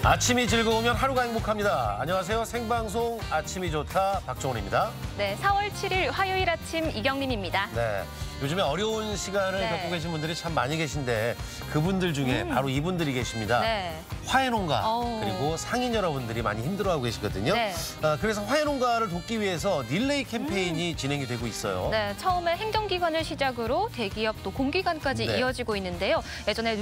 아침이 즐거우면 하루가 행복합니다. 안녕하세요. 생방송 아침이 좋다 박종훈입니다. 네, 4월 7일 화요일 아침 이경림입니다. 네, 요즘에 어려운 시간을 겪고 계신 분들이 참 많이 계신데 그분들 중에 바로 이분들이 계십니다. 네. 화훼농가 그리고 상인 여러분들이 많이 힘들어하고 계시거든요. 네. 그래서 화훼농가를 돕기 위해서 릴레이 캠페인이 진행이 되고 있어요. 네, 처음에 행정기관을 시작으로 대기업 또 공기관까지 네. 이어지고 있는데요. 예전에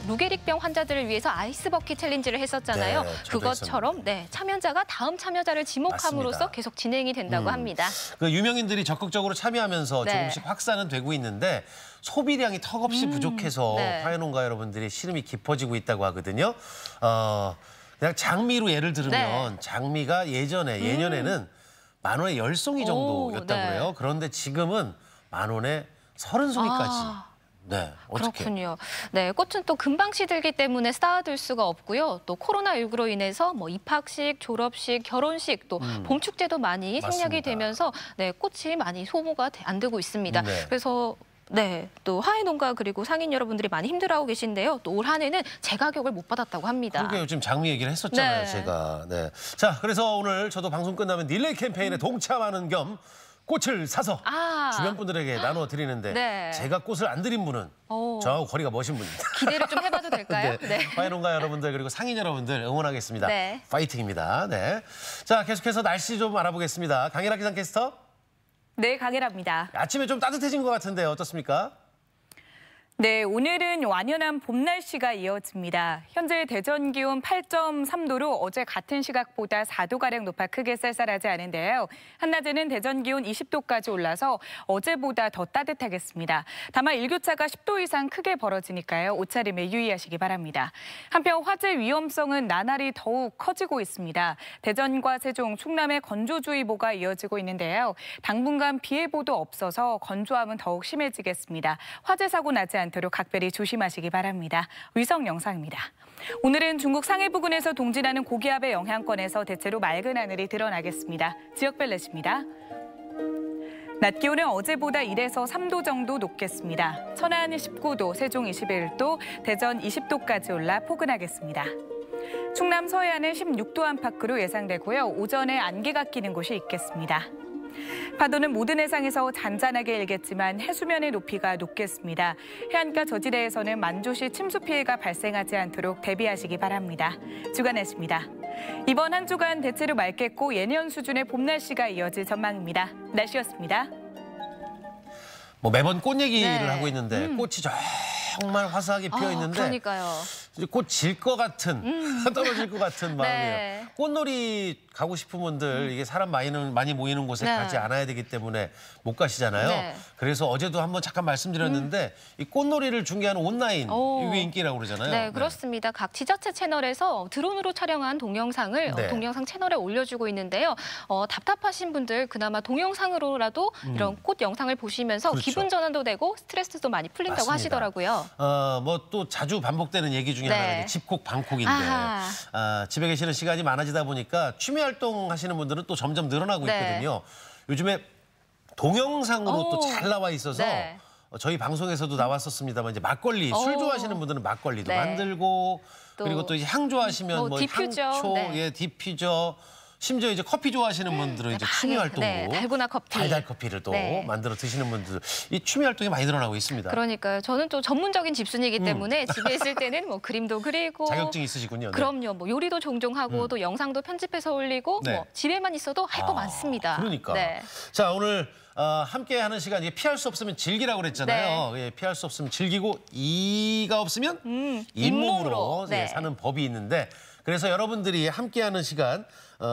루게릭병 환자들을 위해서 아이스버킷 챌린지를 했었잖아요. 네, 그것처럼 참여자가 다음 참여자를 지목함으로써 맞습니다. 계속 진행이 된다고 합니다. 그 유명인들이 적극적으로 참여하면서 네. 조금씩 확산은 되고 있는데 소비량이 턱없이 부족해서 네. 화훼농가 여러분들이 시름이 깊어지고 있다고 하거든요. 그냥 장미로 예를 들면 네. 장미가 예년에는 10,000원에 10송이 정도였다고 네. 그래요. 그런데 지금은 10,000원에 30송이까지. 네, 어떻게? 그렇군요. 네, 꽃은 또 금방 시들기 때문에 쌓아둘 수가 없고요. 또 코로나19로 인해서 입학식, 졸업식, 결혼식, 또 봄축제도 많이 생략이 맞습니다. 되면서 꽃이 많이 소모가 안 되고 있습니다. 네. 그래서 또 화훼농가 그리고 상인 여러분들이 많이 힘들어하고 계신데요. 또 올 한 해는 제 가격을 못 받았다고 합니다. 그러게요. 지금 장미 얘기를 했었잖아요, 네. 제가. 네. 자, 그래서 오늘 저도 방송 끝나면 릴레이 캠페인에 동참하는 겸 꽃을 사서 주변 분들에게 나눠드리는데 네. 제가 꽃을 안 드린 분은 저하고 거리가 먼신 분입니다. 기대를 좀 해봐도 될까요? 네. 화훼농가 여러분들 그리고 상인 여러분들 응원하겠습니다. 네. 파이팅입니다. 네. 자, 계속해서 날씨 좀 알아보겠습니다. 강혜라 기상캐스터. 네, 강혜라입니다. 아침에 좀 따뜻해진 것 같은데 어떻습니까? 네, 오늘은 완연한 봄 날씨가 이어집니다. 현재 대전 기온 8.3도로 어제 같은 시각보다 4도가량 높아 크게 쌀쌀하지 않은데요. 한낮에는 대전 기온 20도까지 올라서 어제보다 더 따뜻하겠습니다. 다만 일교차가 10도 이상 크게 벌어지니까요. 옷차림에 유의하시기 바랍니다. 한편 화재 위험성은 나날이 더욱 커지고 있습니다. 대전과 세종, 충남에 건조주의보가 이어지고 있는데요. 당분간 비 예보도 없어서 건조함은 더욱 심해지겠습니다. 화재 사고 나지 않도록 각별히 조심하시기 바랍니다. 위성 영상입니다. 오늘은 중국 상해 부근에서 동진하는 고기압의 영향권에서 대체로 맑은 하늘이 드러나겠습니다. 지역별 날씨입니다. 낮 기온은 어제보다 1에서 3도 정도 높겠습니다. 천안 19도, 세종 21도, 대전 20도까지 올라 포근하겠습니다. 충남 서해안은 16도 안팎으로 예상되고요. 오전에 안개가 끼는 곳이 있겠습니다. 파도는 모든 해상에서 잔잔하게 일겠지만 해수면의 높이가 높겠습니다. 해안가 저지대에서는 만조시 침수 피해가 발생하지 않도록 대비하시기 바랍니다. 주간 날씨입니다. 이번 한 주간 대체로 맑겠고 예년 수준의 봄 날씨가 이어질 전망입니다. 날씨였습니다. 매번 꽃 얘기를 하고 있는데 꽃이 정말 화사하게 피어 있는데 그러니까요. 곧 질 것 같은, 떨어질 것 같은 마음이에요. 네. 꽃놀이 가고 싶은 분들 이게 사람 많이 모이는 곳에 네. 가지 않아야 되기 때문에 못 가시잖아요. 네. 그래서 어제도 한번 잠깐 말씀드렸는데 이 꽃놀이를 중계하는 온라인 이게 인기라고 그러잖아요. 네, 그렇습니다. 각 지자체 채널에서 드론으로 촬영한 동영상을 네. 동영상 채널에 올려주고 있는데요. 답답하신 분들 그나마 동영상으로라도 이런 꽃 영상을 보시면서 그렇죠. 기분 전환도 되고 스트레스도 많이 풀린다고 맞습니다. 하시더라고요. 또 자주 반복되는 얘기 중에 네. 하나가 이제 집콕, 방콕인데 집에 계시는 시간이 많아지다 보니까 취미 활동 하시는 분들은 또 점점 늘어나고 네. 있거든요. 요즘에 동영상으로 또 잘 나와 있어서 네. 저희 방송에서도 나왔었습니다만 이제 막걸리, 술 좋아하시는 분들은 막걸리도 네. 만들고 그리고 또 이제 향 좋아하시면 디퓨저, 향초, 네. 디퓨저, 심지어 이제 커피 좋아하시는 분들은 이제 취미 활동으로 달고나 커피. 달달 커피를 또 만들어 드시는 분들 이 취미 활동이 많이 늘어나고 있습니다. 그러니까요. 저는 또 전문적인 집순이기 때문에 집에 있을 때는 그림도 그리고 자격증 있으시군요. 네. 그럼요. 요리도 종종 하고 또 영상도 편집해서 올리고 네. 집에만 있어도 할 거 많습니다. 그러니까. 네. 자, 오늘 함께하는 시간 이게 피할 수 없으면 즐기라고 그랬잖아요. 예, 피할 수 없으면 즐기고 이가 없으면 잇몸으로 네. 사는 법이 있는데 그래서 여러분들이 함께하는 시간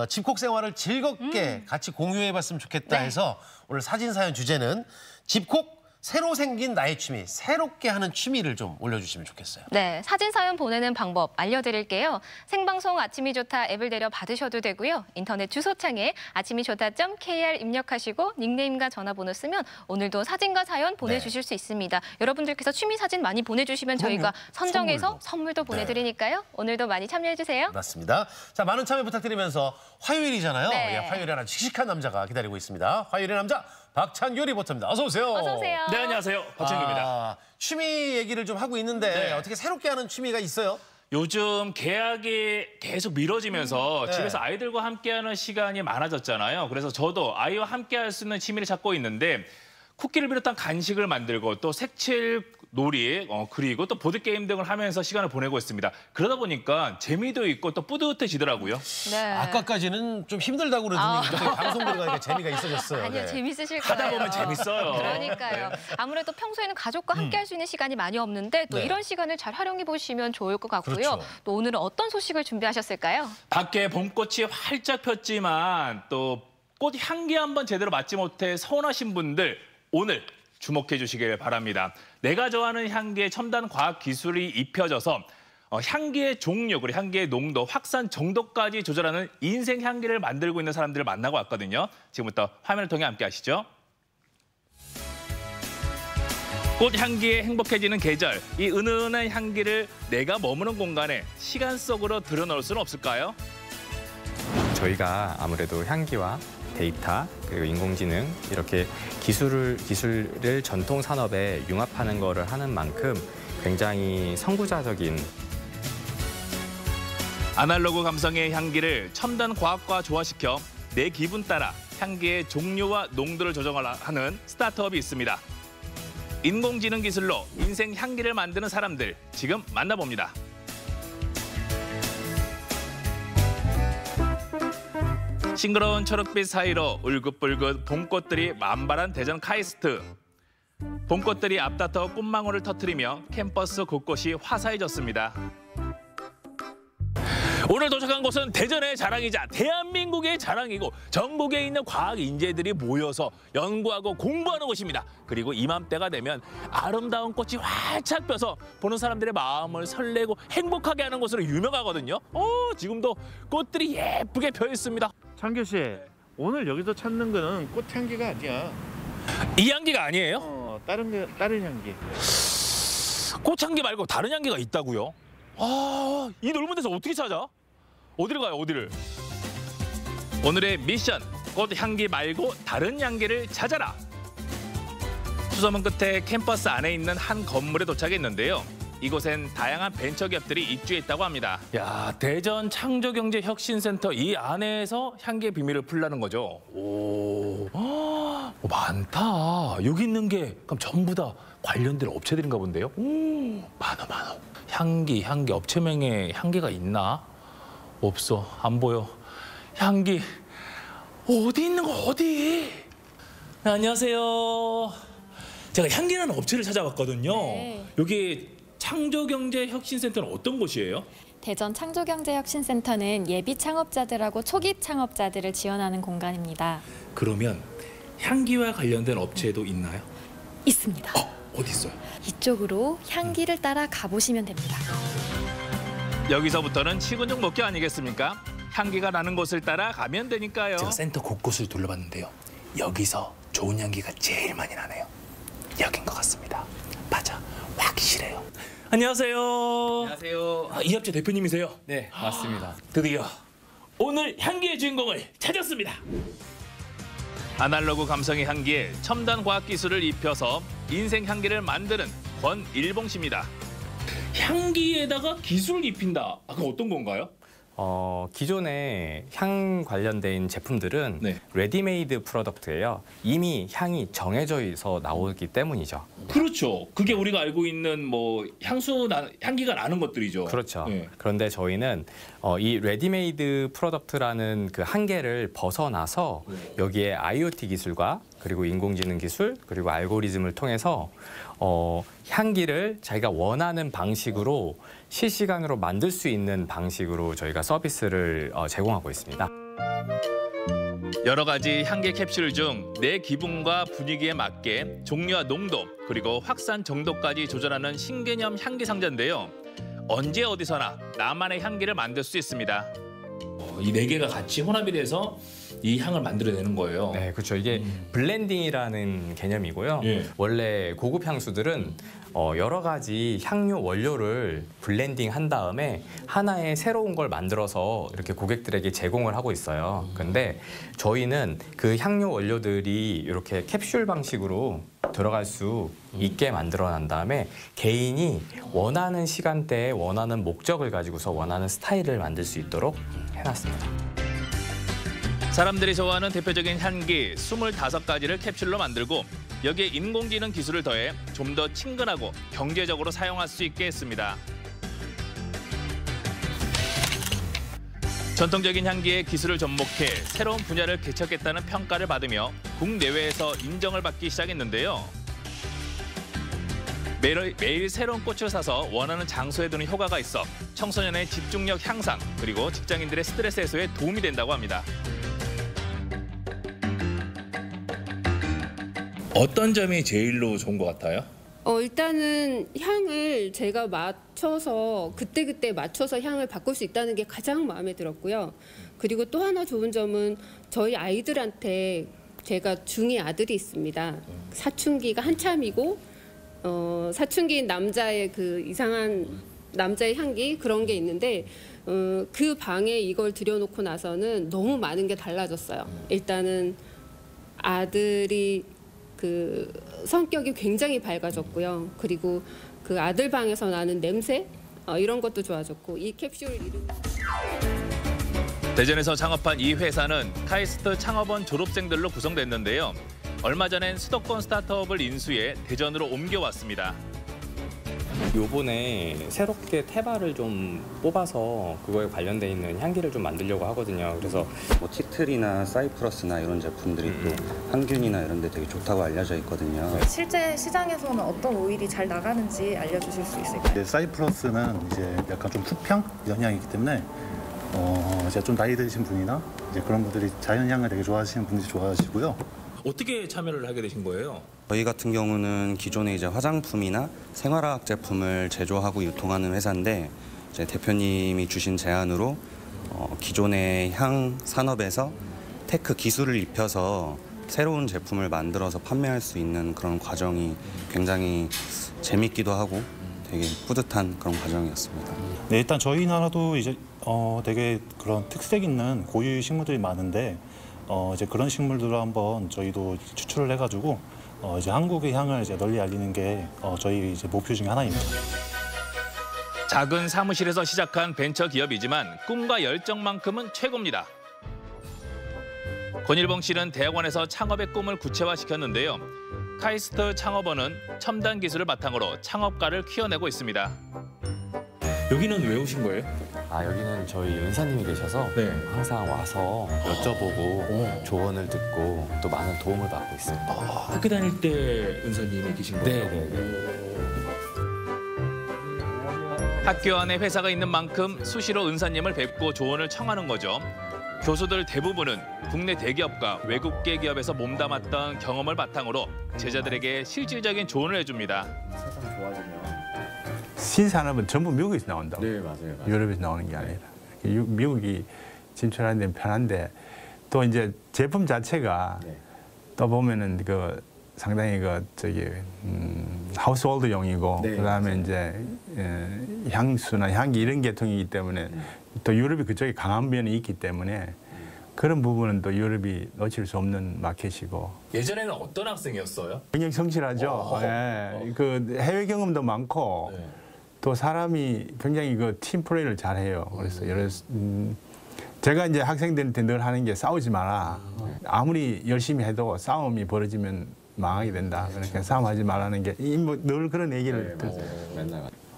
집콕 생활을 즐겁게 같이 공유해봤으면 좋겠다 해서 오늘 사진 사연 주제는 집콕 새로 생긴 나의 취미, 새롭게 하는 취미를 좀 올려주시면 좋겠어요. 네, 사진 사연 보내는 방법 알려드릴게요. 생방송 아침이 좋다 앱을 내려 받으셔도 되고요. 인터넷 주소창에 아침이좋다.kr 입력하시고 닉네임과 전화번호 쓰면 오늘도 사진과 사연 보내주실 수 있습니다. 여러분들께서 취미 사진 많이 보내주시면 저희가 선정해서 선물도 보내드리니까요. 오늘도 많이 참여해주세요. 맞습니다. 자, 많은 참여 부탁드리면서 화요일이잖아요. 네. 예, 화요일에 하나 씩씩한 남자가 기다리고 있습니다. 화요일의 남자 박찬규 리포터입니다. 어서 오세요. 어서 오세요. 네, 안녕하세요. 박찬규입니다. 취미 얘기를 좀 하고 있는데 어떻게 새롭게 하는 취미가 있어요? 요즘 계약이 계속 미뤄지면서 네. 집에서 아이들과 함께하는 시간이 많아졌잖아요. 그래서 저도 아이와 함께할 수 있는 취미를 찾고 있는데 쿠키를 비롯한 간식을 만들고 또 색칠 놀이, 그리고 또 보드게임 등을 하면서 시간을 보내고 있습니다. 그러다 보니까 재미도 있고 또 뿌듯해지더라고요. 네. 아까까지는 좀 힘들다고 그러더니 갑자기 방송 들어가니까 재미가 있어졌어요. 아니요, 네. 재밌으실 거예요. 하다 보면 재밌어요. 그러니까요. 아무래도 평소에는 가족과 함께 할 수 있는 시간이 많이 없는데 또 네. 이런 시간을 잘 활용해 보시면 좋을 것 같고요. 그렇죠. 또 오늘은 어떤 소식을 준비하셨을까요? 밖에 봄꽃이 활짝 폈지만 또 꽃 향기 한번 제대로 맡지 못해 서운하신 분들 오늘 주목해 주시길 바랍니다. 내가 좋아하는 향기에 첨단 과학 기술이 입혀져서 향기의 종류, 그리고 향기의 농도, 확산 정도까지 조절하는 인생 향기를 만들고 있는 사람들을 만나고 왔거든요. 지금부터 화면을 통해 함께 하시죠. 꽃 향기에 행복해지는 계절, 이 은은한 향기를 내가 머무는 공간에 시간 속으로 들여놓을 수는 없을까요? 저희가 아무래도 향기와 데이터 그리고 인공지능 이렇게 기술을 전통 산업에 융합하는 거를 하는 만큼 굉장히 선구자적인 아날로그 감성의 향기를 첨단 과학과 조화시켜 내 기분 따라 향기의 종류와 농도를 조정하는 스타트업이 있습니다. 인공지능 기술로 인생 향기를 만드는 사람들 지금 만나봅니다. 싱그러운 초록빛 사이로 울긋불긋 봄꽃들이 만발한 대전 카이스트. 봄꽃들이 앞다퉈 꽃망울을 터뜨리며 캠퍼스 곳곳이 화사해졌습니다. 오늘 도착한 곳은 대전의 자랑이자 대한민국의 자랑이고 전국에 있는 과학 인재들이 모여서 연구하고 공부하는 곳입니다. 그리고 이맘때가 되면 아름다운 꽃이 활짝 펴서 보는 사람들의 마음을 설레고 행복하게 하는 곳으로 유명하거든요. 지금도 꽃들이 예쁘게 펴 있습니다. 창규 씨, 오늘 여기서 찾는 거는 꽃향기가 아니야. 이 향기가 아니에요? 다른 향기. 꽃향기 말고 다른 향기가 있다고요? 이 넓은 데서 어떻게 찾아? 어디를 가요, 어디를? 오늘의 미션, 꽃향기 말고 다른 향기를 찾아라. 수소문 끝에 캠퍼스 안에 있는 한 건물에 도착했는데요. 이곳엔 다양한 벤처기업들이 입주했다고 합니다. 야, 대전 창조경제혁신센터 이 안에서 향기의 비밀을 풀라는 거죠. 많다. 여기 있는 게 그럼 전부 다 관련된 업체들인가 본데요. 많아. 향기 업체명에 향기가 있나? 없어, 안 보여. 향기 어디 있는 거 어디? 네, 안녕하세요. 제가 향기라는 업체를 찾아봤거든요. 네. 여기 창조경제혁신센터는 어떤 곳이에요? 대전 창조경제혁신센터는 예비 창업자들하고 초기 창업자들을 지원하는 공간입니다. 그러면 향기와 관련된 업체도 있나요? 있습니다. 어디 있어요? 이쪽으로 향기를 따라 가보시면 됩니다. 여기서부터는 치근육 먹기 아니겠습니까? 향기가 나는 곳을 따라 가면 되니까요. 제가 센터 곳곳을 둘러봤는데요. 여기서 좋은 향기가 제일 많이 나네요. 여긴 것 같습니다. 맞아, 확실해요. 안녕하세요. 안녕하세요. 이 업체 대표님이세요? 네, 맞습니다. 드디어 오늘 향기의 주인공을 찾았습니다. 아날로그 감성의 향기에 첨단 과학 기술을 입혀서 인생 향기를 만드는 권일봉 씨입니다. 향기에다가 기술을 입힌다. 그건 어떤 건가요? 기존의 향 관련된 제품들은 네. 레디메이드 프로덕트예요. 이미 향이 정해져 있어 나오기 때문이죠. 그렇죠. 그게 우리가 알고 있는 뭐 향기가 나는 것들이죠. 그렇죠. 네. 그런데 저희는 이 레디메이드 프로덕트라는 그 한계를 벗어나서 여기에 IoT 기술과 그리고 인공지능 기술 그리고 알고리즘을 통해서 향기를 자기가 원하는 방식으로 실시간으로 만들 수 있는 방식으로 저희가 서비스를 제공하고 있습니다. 여러 가지 향기 캡슐 중 내 기분과 분위기에 맞게 종류와 농도 그리고 확산 정도까지 조절하는 신개념 향기 상자인데요. 언제 어디서나 나만의 향기를 만들 수 있습니다. 이 네 개가 같이 혼합이 돼서 이 향을 만들어내는 거예요. 네, 그렇죠. 이게 블렌딩이라는 개념이고요. 예. 원래 고급 향수들은 여러 가지 향료 원료를 블렌딩 한 다음에 하나의 새로운 걸 만들어서 이렇게 고객들에게 제공을 하고 있어요. 근데 저희는 그 향료 원료들이 이렇게 캡슐 방식으로 들어갈 수 있게 만들어 난 다음에 개인이 원하는 시간대에 원하는 목적을 가지고서 원하는 스타일을 만들 수 있도록 해놨습니다. 사람들이 좋아하는 대표적인 향기 25가지를 캡슐로 만들고 여기에 인공지능 기술을 더해 좀 더 친근하고 경제적으로 사용할 수 있게 했습니다. 전통적인 향기의 기술을 접목해 새로운 분야를 개척했다는 평가를 받으며 국내외에서 인정을 받기 시작했는데요. 매일 새로운 꽃을 사서 원하는 장소에 두는 효과가 있어 청소년의 집중력 향상 그리고 직장인들의 스트레스 해소에 도움이 된다고 합니다. 어떤 점이 제일로 좋은 것 같아요? 일단은 향을 제가 맞춰서 그때그때 맞춰서 향을 바꿀 수 있다는 게 가장 마음에 들었고요. 그리고 또 하나 좋은 점은 저희 아이들한테 제가 중2 아들이 있습니다. 사춘기가 한참이고 사춘기인 남자의 그 이상한 남자의 향기 그런 게 있는데 그 방에 이걸 들여놓고 나서는 너무 많은 게 달라졌어요. 일단은 아들이 그 성격이 굉장히 밝아졌고요. 그리고 그 아들 방에서 나는 냄새 이런 것도 좋아졌고 이 캡슐 이름. 대전에서 창업한 이 회사는 카이스트 창업원 졸업생들로 구성됐는데요. 얼마 전엔 수도권 스타트업을 인수해 대전으로 옮겨왔습니다. 요번에 새롭게 테바를 좀 뽑아서 그거에 관련돼 있는 향기를 좀 만들려고 하거든요. 그래서 뭐 티틀이나 사이프러스나 이런 제품들이 또 항균이나 이런 데 되게 좋다고 알려져 있거든요. 실제 시장에서는 어떤 오일이 잘 나가는지 알려주실 수 있을까요? 네, 사이프러스는 이제 약간 좀 수평 영향이기 때문에 이제 좀 나이 드신 분이나 이제 그런 분들이 자연향을 되게 좋아하시는 분들이 좋아하시고요. 어떻게 참여를 하게 되신 거예요? 저희 같은 경우는 기존에 이제 화장품이나 생활화학 제품을 제조하고 유통하는 회사인데 이제 대표님이 주신 제안으로 기존의 향 산업에서 테크 기술을 입혀서 새로운 제품을 만들어서 판매할 수 있는 그런 과정이 굉장히 재밌기도 하고 되게 뿌듯한 그런 과정이었습니다. 네, 일단 저희 나라도 이제 되게 그런 특색 있는 고유 식물들이 많은데 이제 그런 식물들을 한번 저희도 추출을 해가지고 이제 한국의 향을 이제 널리 알리는 게 저희 이제 목표 중에 하나입니다. 작은 사무실에서 시작한 벤처 기업이지만 꿈과 열정만큼은 최고입니다. 권일봉 씨는 대학원에서 창업의 꿈을 구체화시켰는데요. 카이스트 창업원은 첨단 기술을 바탕으로 창업가를 키워내고 있습니다. 여기는 왜 오신 거예요? 여기는 저희 은사님이 계셔서 항상 와서 여쭤보고 조언을 듣고 또 많은 도움을 받고 있습니다. 학교 다닐 때 은사님이 계신 거예요? 네. 학교 안에 회사가 있는 만큼 수시로 은사님을 뵙고 조언을 청하는 거죠. 교수들 대부분은 국내 대기업과 외국계 기업에서 몸담았던 경험을 바탕으로 제자들에게 실질적인 조언을 해줍니다. 세상 좋아지면 신산업은 전부 미국에서 나온다고. 네, 맞아요. 유럽에서 나오는 게 아니라. 미국이 진출하는 데는 편한데 또 이제 제품 자체가 또 보면은 그 상당히 그 저기 하우스홀드용이고 그다음에 이제 향수나 향기 이런 계통이기 때문에 또 유럽이 그쪽에 강한 면이 있기 때문에 그런 부분은 또 유럽이 놓칠 수 없는 마켓이고. 예전에는 어떤 학생이었어요? 굉장히 성실하죠. 그 해외 경험도 많고 또 사람이 굉장히 그 팀 플레이를 잘해요. 그래서 제가 이제 학생들한테 늘 하는 게 싸우지 마라. 아무리 열심히 해도 싸움이 벌어지면 망하게 된다. 그러니까 싸움하지 말라는 게 늘 그런 얘기를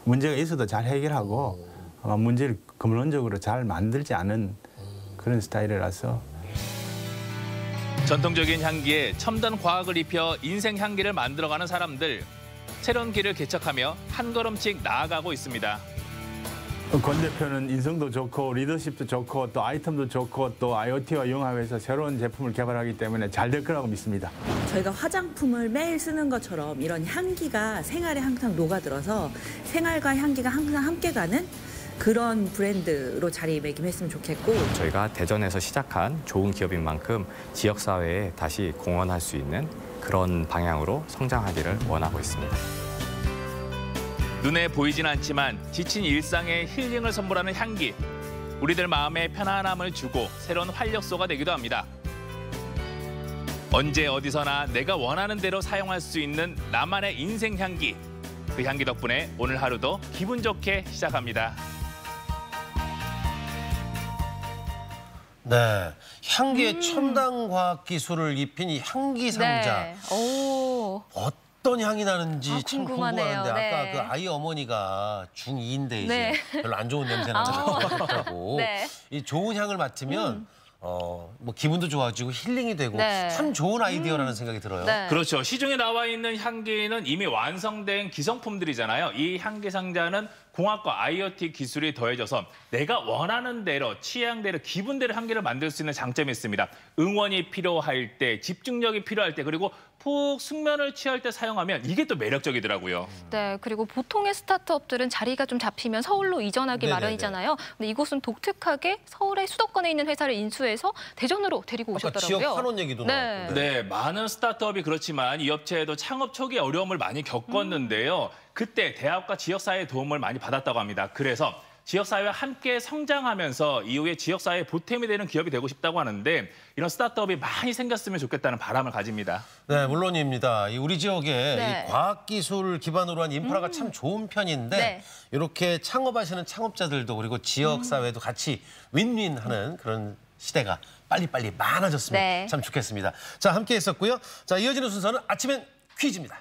문제가 있어도 잘 해결하고 문제를 근본적으로 잘 만들지 않은 그런 스타일이라서. 전통적인 향기에 첨단 과학을 입혀 인생 향기를 만들어가는 사람들. 새로운 길을 개척하며 한 걸음씩 나아가고 있습니다. 권 대표는 인성도 좋고 리더십도 좋고 또 아이템도 좋고 또 IoT와 융합해서 새로운 제품을 개발하기 때문에 잘 될 거라고 믿습니다. 저희가 화장품을 매일 쓰는 것처럼 이런 향기가 생활에 항상 녹아들어서 생활과 향기가 항상 함께 가는 그런 브랜드로 자리매김했으면 좋겠고 저희가 대전에서 시작한 좋은 기업인 만큼 지역사회에 다시 공헌할 수 있는 그런 방향으로 성장하기를 원하고 있습니다. 눈에 보이진 않지만 지친 일상에 힐링을 선물하는 향기. 우리들 마음에 편안함을 주고 새로운 활력소가 되기도 합니다. 언제 어디서나 내가 원하는 대로 사용할 수 있는 나만의 인생 향기. 그 향기 덕분에 오늘 하루도 기분 좋게 시작합니다. 네, 향기의 첨단 과학 기술을 입힌 이 향기 상자. 네. 오. 어떤 향이 나는지 참 궁금하네요. 궁금한데 네. 아까 그 아이 어머니가 중2인데 이제 네. 별로 안 좋은 냄새 나고 네. 이 좋은 향을 맡으면 뭐 기분도 좋아지고 힐링이 되고 네. 참 좋은 아이디어라는 생각이 들어요. 네. 그렇죠. 시중에 나와 있는 향기는 이미 완성된 기성품들이잖아요. 이 향기 상자는 공학과 IoT 기술이 더해져서 내가 원하는 대로, 취향대로, 기분대로 향기를 만들 수 있는 장점이 있습니다. 응원이 필요할 때, 집중력이 필요할 때, 그리고 푹 숙면을 취할 때 사용하면 이게 또 매력적이더라고요. 네, 그리고 보통의 스타트업들은 자리가 좀 잡히면 서울로 이전하기 네네네. 마련이잖아요. 근데 이곳은 독특하게 서울의 수도권에 있는 회사를 인수해서 대전으로 데리고 아까 오셨더라고요. 지역 환원 얘기도 나왔고. 네, 많은 스타트업이 그렇지만 이 업체에도 창업 초기 어려움을 많이 겪었는데요. 그때 대학과 지역사회의 도움을 많이 받았다고 합니다. 그래서 지역사회와 함께 성장하면서 이후에 지역사회에 보탬이 되는 기업이 되고 싶다고 하는데 이런 스타트업이 많이 생겼으면 좋겠다는 바람을 가집니다. 네, 물론입니다. 우리 지역에 네. 이 과학기술 기반으로 한 인프라가 참 좋은 편인데 네. 이렇게 창업하시는 창업자들도 그리고 지역사회도 같이 윈윈하는 그런 시대가 빨리빨리 많아졌으면 네. 참 좋겠습니다. 자, 함께 했었고요. 자, 이어지는 순서는 아침엔 퀴즈입니다.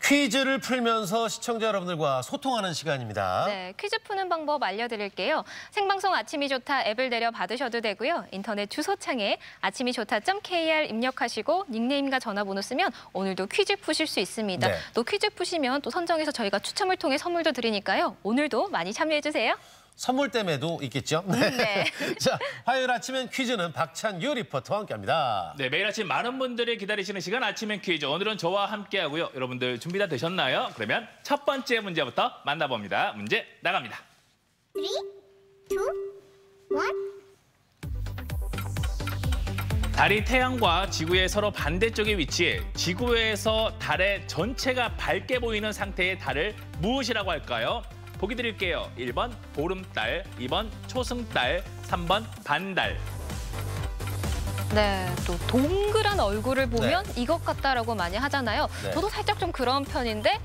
퀴즈를 풀면서 시청자 여러분들과 소통하는 시간입니다. 네, 퀴즈 푸는 방법 알려드릴게요. 생방송 아침이 좋다 앱을 내려 받으셔도 되고요. 인터넷 주소창에 아침이 좋다.kr 입력하시고 닉네임과 전화번호 쓰면 오늘도 퀴즈 푸실 수 있습니다. 네. 또 퀴즈 푸시면 또 선정해서 저희가 추첨을 통해 선물도 드리니까요. 오늘도 많이 참여해주세요. 선물 때문에도 있겠죠? 네. 네. 자, 화요일 아침엔 퀴즈는 박찬규 리포터와 함께합니다. 네, 매일 아침 많은 분들이 기다리시는 시간 아침엔 퀴즈. 오늘은 저와 함께하고요. 여러분들 준비 다 되셨나요? 그러면 첫 번째 문제부터 만나봅니다. 문제 나갑니다. 3, 2, 1. 달이 태양과 지구의 서로 반대쪽에 위치해 지구에서 달의 전체가 밝게 보이는 상태의 달을 무엇이라고 할까요? 보기 드릴게요. 1번 보름달, 2번 초승달, 3번 반달. 네, 또 동그란 얼굴을 보면 이것 같다라고 많이 하잖아요. 네. 저도 살짝 좀 그런 편인데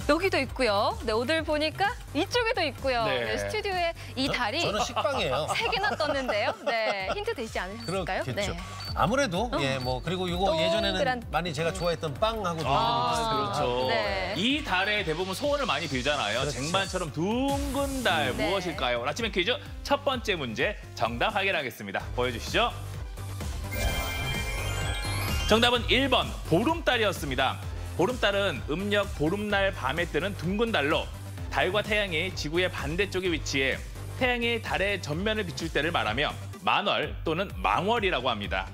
여기도 있고요. 네, 오늘 보니까 이쪽에도 있고요. 네. 네, 스튜디오에 이 달이 저는 식빵이에요. 3개나 떴는데요. 네, 힌트 되지 않으셨을까요? 그렇겠죠. 네. 아무래도 예, 뭐 그리고 이거 예전에는 동그란- 많이 제가 좋아했던 빵하고 좀 그렇죠. 네. 이 달에 대부분 소원을 많이 빌잖아요. 그렇죠. 쟁반처럼 둥근 달 네. 무엇일까요? 아침엔 퀴즈 첫 번째 문제 정답 확인하겠습니다. 보여주시죠. 정답은 1번 보름달이었습니다. 보름달은 음력 보름날 밤에 뜨는 둥근 달로 달과 태양이 지구의 반대쪽에 위치해 태양이 달의 전면을 비출 때를 말하며 만월 또는 망월이라고 합니다.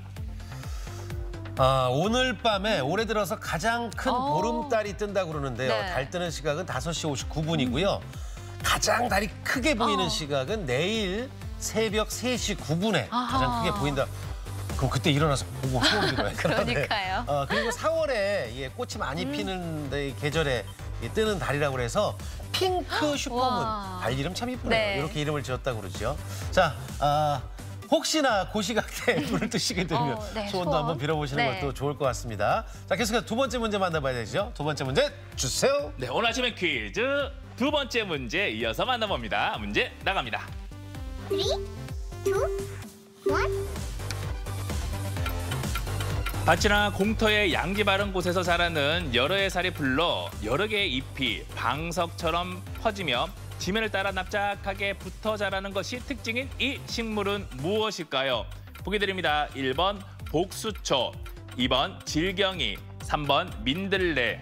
아, 오늘 밤에 올해 들어서 가장 큰 보름달이 뜬다고 그러는데요. 네. 달 뜨는 시각은 5시 59분이고요. 가장 달이 크게 보이는 시각은 내일 새벽 3시 9분에 가장 크게 보인다. 그럼 그때 일어나서 보고 소원 빌어요. 그러니까요. 그리고 4월에 예, 꽃이 많이 피는 이 계절에 뜨는 달이라고 그래서 핑크 슈퍼문. 와. 달 이름 참 이쁘네요. 네. 이렇게 이름을 지었다고 그러죠. 자, 혹시나 고시각대 눈을 뜨시게 되면 네, 소원도 소원. 한번 빌어보시는 네. 것도 좋을 것 같습니다. 자, 계속해서 두 번째 문제 만나봐야 되죠. 두 번째 문제 주세요. 네, 오늘 아침에 퀴즈 두 번째 문제 이어서 만나봅니다. 문제 나갑니다. 3, 2, 1. 밭이나 공터의 양지 바른 곳에서 자라는 여러 해 살이 풀러 여러 개의 잎이 방석처럼 퍼지며 지면을 따라 납작하게 붙어 자라는 것이 특징인 이 식물은 무엇일까요? 보기 드립니다. 1번 복수초, 2번 질경이, 3번 민들레.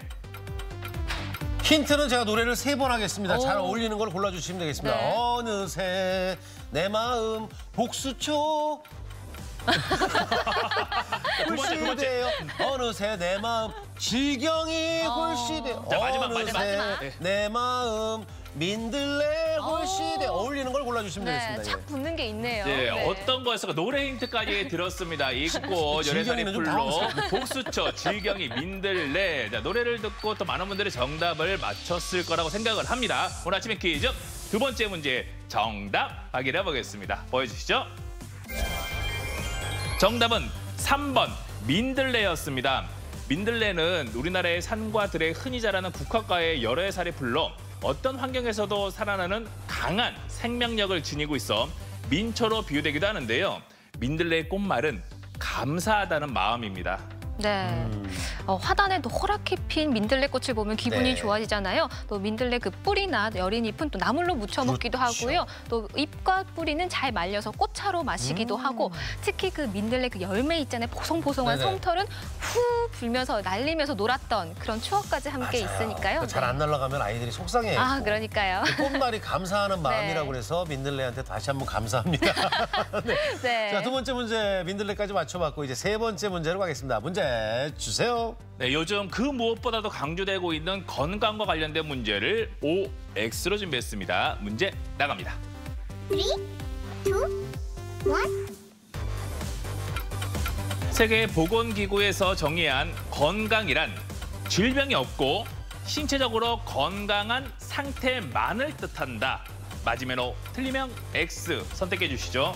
힌트는 제가 노래를 3번 하겠습니다. 잘 오. 어울리는 걸 골라주시면 되겠습니다. 네. 어느새 내 마음 복수초. 홀씨돼요. 어느새 내 마음 질경이 홀씨돼요. 자, 마지막. 내 마음 민들레 홀씨돼. 어울리는 걸 골라주시면 네, 되겠습니다. 착 붙는 게 있네요. 네, 네. 어떤 거였을까? 노래 힌트까지 들었습니다. 이꽃, 열애살이 질경이는 좀 풀로, 당황스럽네. 복수초, 질경이, 민들레. 자, 노래를 듣고 또 많은 분들이 정답을 맞췄을 거라고 생각을 합니다. 오늘 아침에 퀴즈 두 번째 문제 정답 확인해 보겠습니다. 보여주시죠. 정답은 3번 민들레였습니다. 민들레는 우리나라의 산과 들에 흔히 자라는 국화과의 열애살이 풀로 어떤 환경에서도 살아나는 강한 생명력을 지니고 있어 민초로 비유되기도 하는데요. 민들레의 꽃말은 감사하다는 마음입니다. 네. 화단에 노랗게 핀 민들레 꽃을 보면 기분이 네. 좋아지잖아요. 또 민들레 그 뿌리나 여린 잎은 또 나물로 무쳐 먹기도 하고요. 또 잎과 뿌리는 잘 말려서 꽃차로 마시기도 하고 특히 그 민들레 그 열매 있잖아요. 보송보송한 네네. 솜털은 후 불면서 날리면서 놀았던 그런 추억까지 함께 있으니까요. 잘 안 날아가면 아이들이 속상해요. 아, 그러니까요. 그 꽃말이 감사하는 마음이라고 네. 그래서 민들레한테 다시 한번 감사합니다. 네. 네. 자, 두 번째 문제 민들레까지 맞춰봤고 이제 세 번째 문제로 가겠습니다. 문제 주세요. 네, 요즘 그 무엇보다도 강조되고 있는 건강과 관련된 문제를 OX로 준비했습니다. 문제 나갑니다. 3, 2, 1. 세계보건기구에서 정의한 건강이란 질병이 없고 신체적으로 건강한 상태만을 뜻한다. 맞으면 O, 틀리면 X 선택해 주시죠.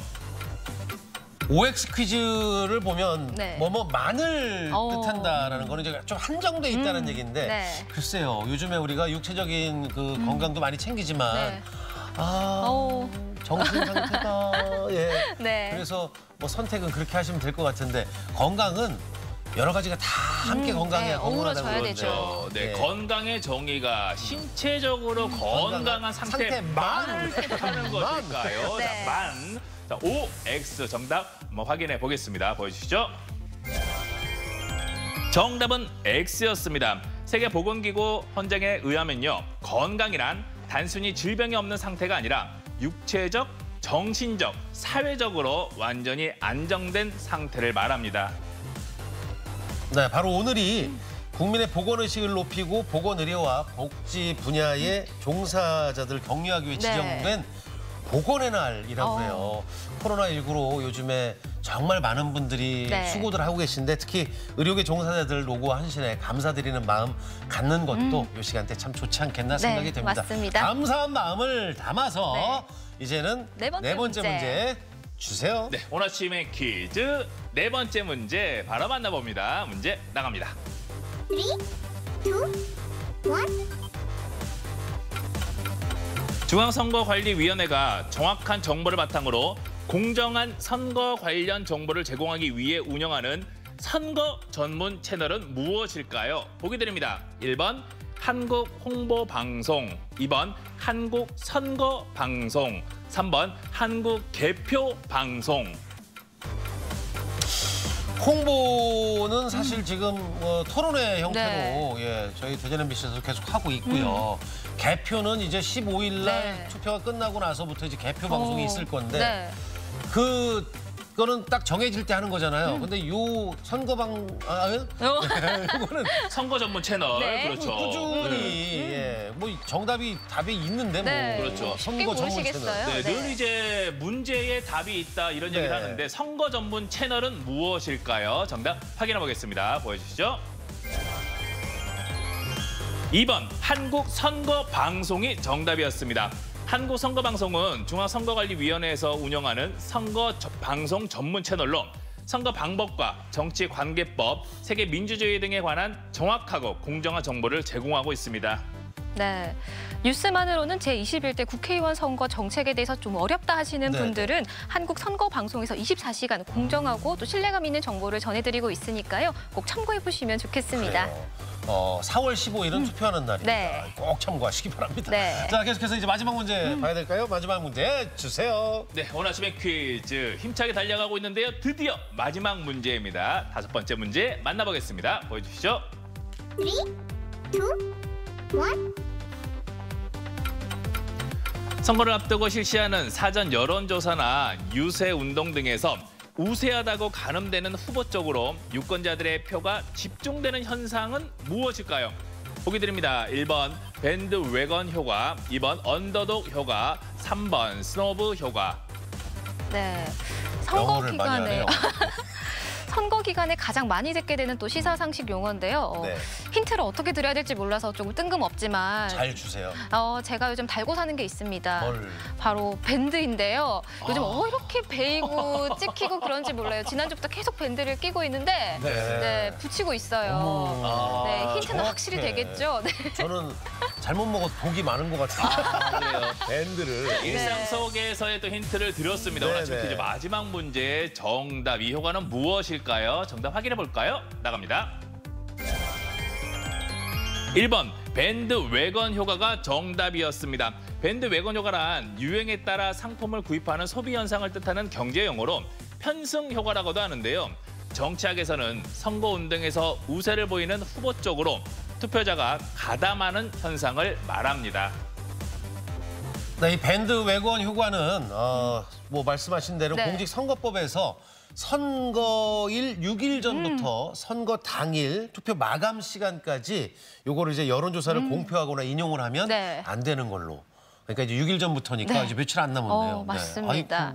OX 퀴즈를 보면 네. 마늘 뜻한다라는 거는 이제 좀 한정돼 있다는 얘기인데 네. 글쎄요. 요즘에 우리가 육체적인 그 건강도 많이 챙기지만 네. 정신 상태가 예. 네. 그래서 뭐 선택은 그렇게 하시면 될 것 같은데 건강은 여러 가지가 다 함께 건강해야 네, 건강하다고 어우러져야 그러죠. 되죠. 네, 예. 건강의 정의가 신체적으로 건강한 상태만을 뜻하는 것일까요? 네. 자, 만. 자, OX 정답 한번 확인해 보겠습니다. 보여주시죠. 정답은 X였습니다. 세계보건기구 헌정에 의하면요. 건강이란 단순히 질병이 없는 상태가 아니라 육체적, 정신적, 사회적으로 완전히 안정된 상태를 말합니다. 네, 바로 오늘이 국민의 보건의식을 높이고 보건의료와 복지 분야의 종사자들을 격려하기 위해 네. 지정된 보건의 날이라고 해요. 코로나19로 요즘에 정말 많은 분들이 네. 수고들 하고 계신데 특히 의료계 종사자들 노고와 헌신에 감사드리는 마음 갖는 것도 이 시간대 참 좋지 않겠나 생각이 됩니다. 맞습니다. 감사한 마음을 담아서 이제는 네 번째 네 번째 문제 주세요. 네, 오늘 아침의 퀴즈 네 번째 문제 바로 만나봅니다. 문제 나갑니다. 3, 2, 1. 중앙선거관리위원회가 정확한 정보를 바탕으로 공정한 선거 관련 정보를 제공하기 위해 운영하는 선거 전문 채널은 무엇일까요? 보기 드립니다. 1번 한국홍보방송, 2번 한국선거방송, 3번 한국개표방송. 홍보는 사실 지금 토론회 형태로 예, 저희 대전 MBC에서 계속 하고 있고요. 개표는 이제 15일 날 투표가 끝나고 나서부터 이제 개표 방송이 있을 건데 그거는 딱 정해질 때 하는 거잖아요. 근데 요 요거는 선거 전문 채널 그렇죠. 꾸준히 예, 뭐 답이 있는데 뭐 그렇죠. 선거 전문 채널. 네, 늘 이제 문제에 답이 있다 이런 얘기를 하는데 선거 전문 채널은 무엇일까요? 정답 확인해 보겠습니다. 보여주시죠. 2번 한국선거방송이 정답이었습니다. 한국선거방송은 중앙선거관리위원회에서 운영하는 선거방송 전문 채널로 선거 방법과 정치 관계법, 세계 민주주의 등에 관한 정확하고 공정한 정보를 제공하고 있습니다. 네, 뉴스만으로는 제21대 국회의원 선거 정책에 대해서 좀 어렵다 하시는 분들은 한국선거방송에서 24시간 공정하고 또 신뢰감 있는 정보를 전해드리고 있으니까요. 꼭 참고해보시면 좋겠습니다. 그래요. 4월 15일은 투표하는 날입니다. 꼭 참고하시기 바랍니다. 자, 계속해서 이제 마지막 문제 봐야 될까요? 마지막 문제 주세요. 네, 오늘 아침에 퀴즈 힘차게 달려가고 있는데요. 드디어 마지막 문제입니다. 5번째 문제 만나보겠습니다. 보여주시죠. 3, 2, 1. 선거를 앞두고 실시하는 사전 여론조사나 유세 운동 등에서 우세하다고 가늠되는 후보 쪽으로 유권자들의 표가 집중되는 현상은 무엇일까요? 보기 드립니다. 1번 밴드웨건 효과, 2번 언더독 효과, 3번 스노브 효과. 네, 선거 영어를 많이 기간에 하네요. 선거 기간에 가장 많이 듣게 되는 또 시사상식 용어인데요. 네. 힌트를 어떻게 드려야 될지 몰라서 조금 뜬금없지만 잘 주세요. 제가 요즘 달고 사는 게 있습니다. 뭘? 바로 밴드인데요. 요즘 이렇게 베이고 찍히고 그런지 몰라요. 지난주부터 계속 밴드를 끼고 있는데 네, 붙이고 있어요. 네, 힌트는 정확해. 확실히 되겠죠? 네. 저는 잘못 먹어서 독이 많은 것 같아요. 그래요. 밴드를. 일상 속에서의 또 힌트를 드렸습니다. 오늘 아침 퀴즈 마지막 문제 정답. 이 효과는 무엇일까요? 정답 확인해 볼까요? 나갑니다. 1번 밴드웨건 효과가 정답이었습니다. 밴드웨건 효과란 유행에 따라 상품을 구입하는 소비 현상을 뜻하는 경제 용어로 편승 효과라고도 하는데요. 정치학에서는 선거운동에서 우세를 보이는 후보 쪽으로 투표자가 가담하는 현상을 말합니다. 네, 이 밴드웨건 효과는 뭐 말씀하신 대로 네. 공직선거법에서 선거일 6일 전부터 선거 당일 투표 마감 시간까지 요거를 이제 여론조사를 공표하거나 인용을 하면 네. 안 되는 걸로. 그러니까 이제 6일 전부터니까 네. 이제 며칠 안 남았네요. 맞습니다.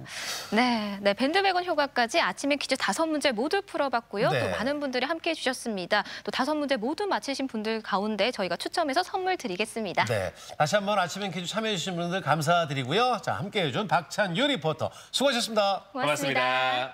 네. 네, 밴드웨건 효과까지 아침에 퀴즈 5문제 모두 풀어봤고요. 네. 또 많은 분들이 함께해 주셨습니다. 또 5문제 모두 맞히신 분들 가운데 저희가 추첨해서 선물 드리겠습니다. 네, 다시 한번 아침엔 퀴즈 참여해 주신 분들 감사드리고요. 자, 함께해 준 박찬유 리포터 수고하셨습니다. 고맙습니다.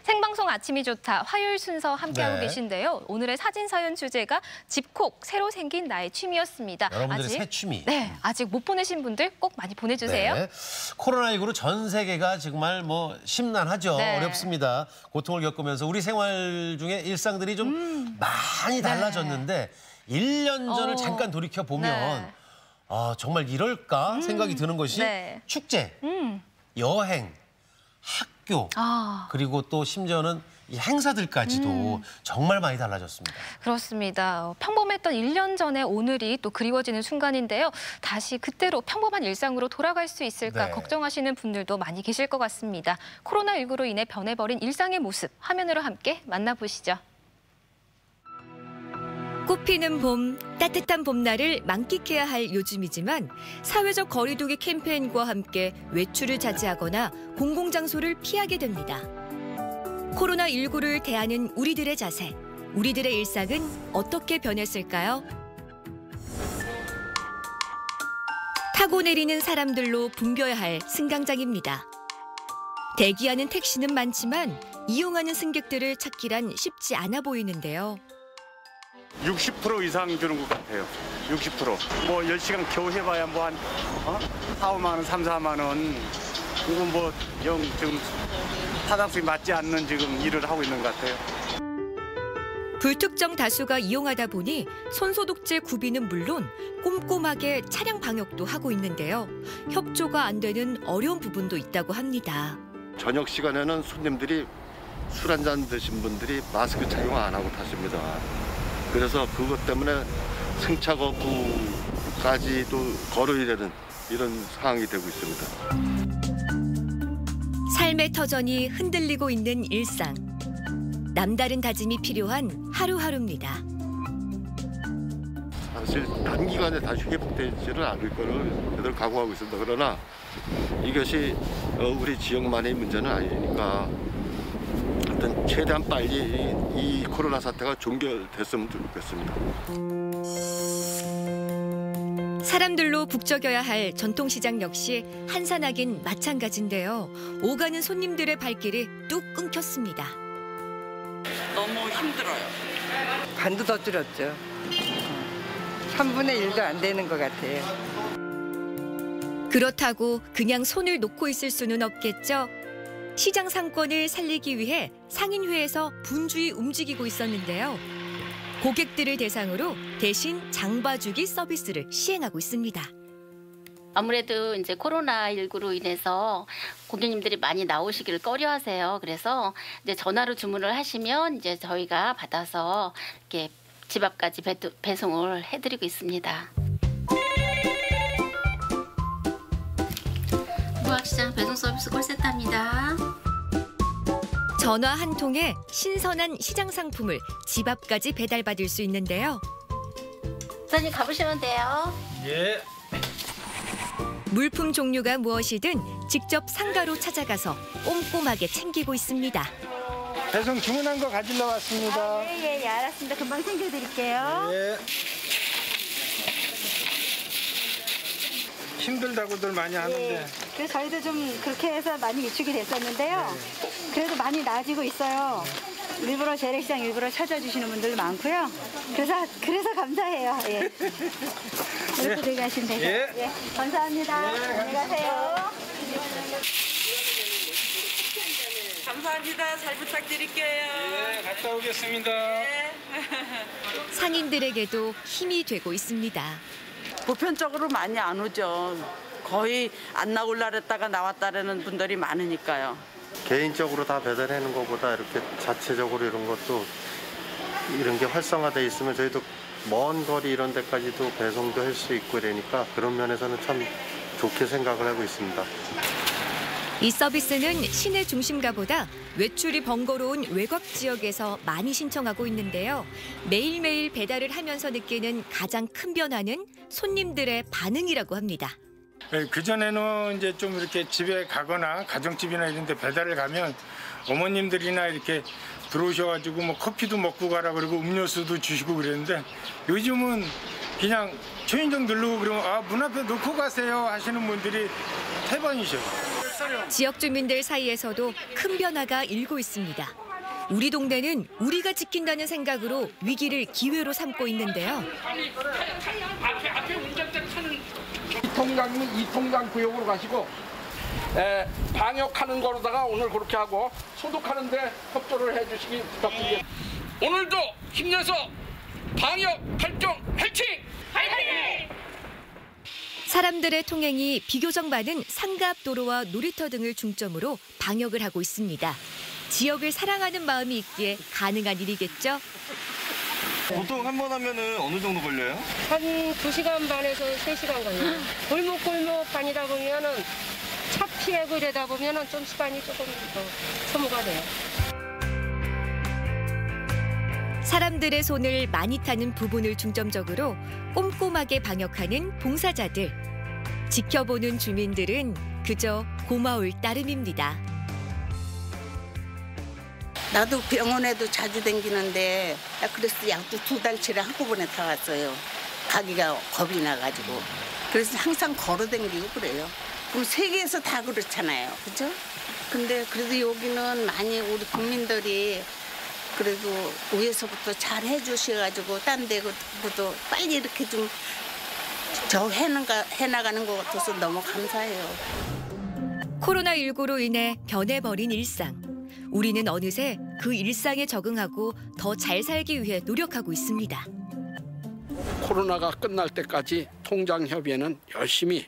생방송 아침이 좋다 화요일 순서 함께하고 네. 계신데요. 오늘의 사진 사연 주제가 집콕 새로 생긴 나의 취미였습니다. 여러분들의 새 취미. 네, 아직 못 보내신 분들 꼭 많이 보내주세요. 네. 코로나19로 전 세계가 정말 뭐 심란하죠. 네. 어렵습니다. 고통을 겪으면서 우리 생활 중에 일상들이 좀 많이 달라졌는데 1년 전을 잠깐 돌이켜 보면 정말 이럴까 생각이 드는 것이 축제, 여행, 학교 그리고 또 심지어는 이 행사들까지도 정말 많이 달라졌습니다. 그렇습니다. 평범했던 1년 전에 오늘이 또 그리워지는 순간인데요. 다시 그때로 평범한 일상으로 돌아갈 수 있을까 네. 걱정하시는 분들도 많이 계실 것 같습니다. 코로나19로 인해 변해버린 일상의 모습 화면으로 함께 만나보시죠. 꽃피는 봄, 따뜻한 봄날을 만끽해야 할 요즘이지만 사회적 거리두기 캠페인과 함께 외출을 자제하거나 공공장소를 피하게 됩니다. 코로나19를 대하는 우리들의 자세, 우리들의 일상은 어떻게 변했을까요? 타고 내리는 사람들로 붐벼야 할 승강장입니다. 대기하는 택시는 많지만 이용하는 승객들을 찾기란 쉽지 않아 보이는데요. 60% 이상 주는 것 같아요. 60%. 뭐 10시간 겨우 해봐야 뭐 한 4, 5만 원, 3, 4만 원. 이건 뭐 영 지금 타당성이 맞지 않는 지금 일을 하고 있는 것 같아요. 불특정 다수가 이용하다 보니 손소독제 구비는 물론 꼼꼼하게 차량 방역도 하고 있는데요. 협조가 안 되는 어려운 부분도 있다고 합니다. 저녁 시간에는 손님들이 술 한잔 드신 분들이 마스크 착용 안 하고 타십니다. 그래서 그것 때문에 승차 거부까지도 거론이 되는 이런 상황이 되고 있습니다. 삶의 터전이 흔들리고 있는 일상. 남다른 다짐이 필요한 하루하루입니다. 사실 단기간에 다시 회복되지는 않을 거를 그대로 각오하고 있습니다. 그러나 이것이 우리 지역만의 문제는 아니니까 하여튼 최대한 빨리 이 코로나 사태가 종결됐으면 좋겠습니다. 사람들로 북적여야 할 전통시장 역시 한산하긴 마찬가지인데요. 오가는 손님들의 발길이 뚝 끊겼습니다. 너무 힘들어요. 반도 더 줄였죠. 3분의 1도 안 되는 것 같아요. 그렇다고 그냥 손을 놓고 있을 수는 없겠죠. 시장 상권을 살리기 위해 상인회에서 분주히 움직이고 있었는데요. 고객들을 대상으로 대신 장봐주기 서비스를 시행하고 있습니다. 아무래도 이제 코로나19로 인해서 고객님들이 많이 나오시기를 꺼려하세요. 그래서 이제 전화로 주문을 하시면 이제 저희가 받아서 이렇게 집 앞까지 배송을 해드리고 있습니다. 무학시장 배송 서비스 콜센터입니다. 전화 한 통에 신선한 시장 상품을 집 앞까지 배달받을 수 있는데요. 사장님 가보시면 돼요. 예. 물품 종류가 무엇이든 직접 상가로 찾아가서 꼼꼼하게 챙기고 있습니다. 배송 주문한 거 가지러 왔습니다. 예, 알았습니다. 금방 챙겨드릴게요. 예. 힘들다고들 많이 하는데. 그래서 저희도 좀 그렇게 해서 많이 위축이 됐었는데요. 그래도 많이 나아지고 있어요. 일부러 재래시장 일부러 찾아주시는 분들 많고요. 그래서 감사해요. 예. 이렇게 들어가시면 되죠. 예. 감사합니다. 안녕히 가세요. 감사합니다. 잘 부탁드릴게요. 예, 갔다 오겠습니다. 상인들에게도 힘이 되고 있습니다. 보편적으로 많이 안 오죠. 거의 안 나올라 그랬다가 나왔다라는 분들이 많으니까요. 개인적으로 다 배달하는 것보다 이렇게 자체적으로 이런 것도 이런 게 활성화돼 있으면 저희도 먼 거리 이런 데까지도 배송도 할 수 있고 이러니까 그런 면에서는 참 좋게 생각을 하고 있습니다. 이 서비스는 시내 중심가보다 외출이 번거로운 외곽 지역에서 많이 신청하고 있는데요. 매일매일 배달을 하면서 느끼는 가장 큰 변화는 손님들의 반응이라고 합니다. 그전에는 이제 좀 이렇게 집에 가거나 가정집이나 이런 데 배달을 가면 어머님들이나 이렇게 들어오셔가지고 뭐 커피도 먹고 가라 그러고 음료수도 주시고 그랬는데 요즘은 그냥 초인종 누르고 그러면 문 앞에 놓고 가세요 하시는 분들이 대번이셔요. 지역 주민들 사이에서도 큰 변화가 일고 있습니다. 우리 동네는 우리가 지킨다는 생각으로 위기를 기회로 삼고 있는데요. 앞에 운전대 타는 이통강이면 이통강 구역으로 가시고 방역하는 거로다가 오늘 그렇게 하고 소독하는데 협조를 해주시기 부탁드립니다. 오늘도 힘내서 방역 활동 화이팅! 화이팅! 사람들의 통행이 비교적 많은 상가 앞 도로와 놀이터 등을 중점으로 방역을 하고 있습니다. 지역을 사랑하는 마음이 있기에 가능한 일이겠죠? 보통 한 번 하면은 어느 정도 걸려요? 한 2시간 반에서 3시간 걸려요. 골목골목 다니다 보면은 차 피하고 이러다 보면은 좀 시간이 조금 더 소모가 돼요. 사람들의 손을 많이 타는 부분을 중점적으로 꼼꼼하게 방역하는 봉사자들. 지켜보는 주민들은 그저 고마울 따름입니다. 나도 병원에도 자주 다니는데 그래서 약도 2달치를 한꺼번에 다 왔어요. 가기가 겁이 나가지고. 그래서 항상 걸어 다니고 그래요. 그럼 세계에서 다 그렇잖아요. 그죠? 근데 그래도 여기는 많이 우리 국민들이 그래도 위에서부터 잘 해주셔가지고 딴 데보다 빨리 이렇게 좀 해나가는 것 같아서 너무 감사해요. 코로나19로 인해 변해버린 일상. 우리는 어느새 그 일상에 적응하고 더 잘 살기 위해 노력하고 있습니다. 코로나가 끝날 때까지 통장협의회는 열심히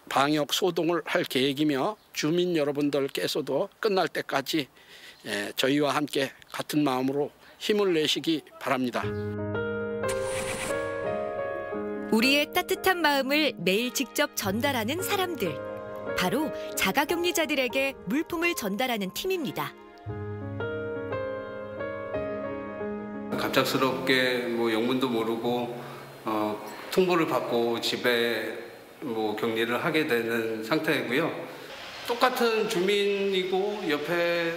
방역 소동을 할 계획이며 주민 여러분들께서도 끝날 때까지 저희와 함께 같은 마음으로 힘을 내시기 바랍니다. 우리의 따뜻한 마음을 매일 직접 전달하는 사람들. 바로 자가격리자들에게 물품을 전달하는 팀입니다. 갑작스럽게 뭐 영문도 모르고 통보를 받고 집에 뭐 격리를 하게 되는 상태이고요. 똑같은 주민이고 옆에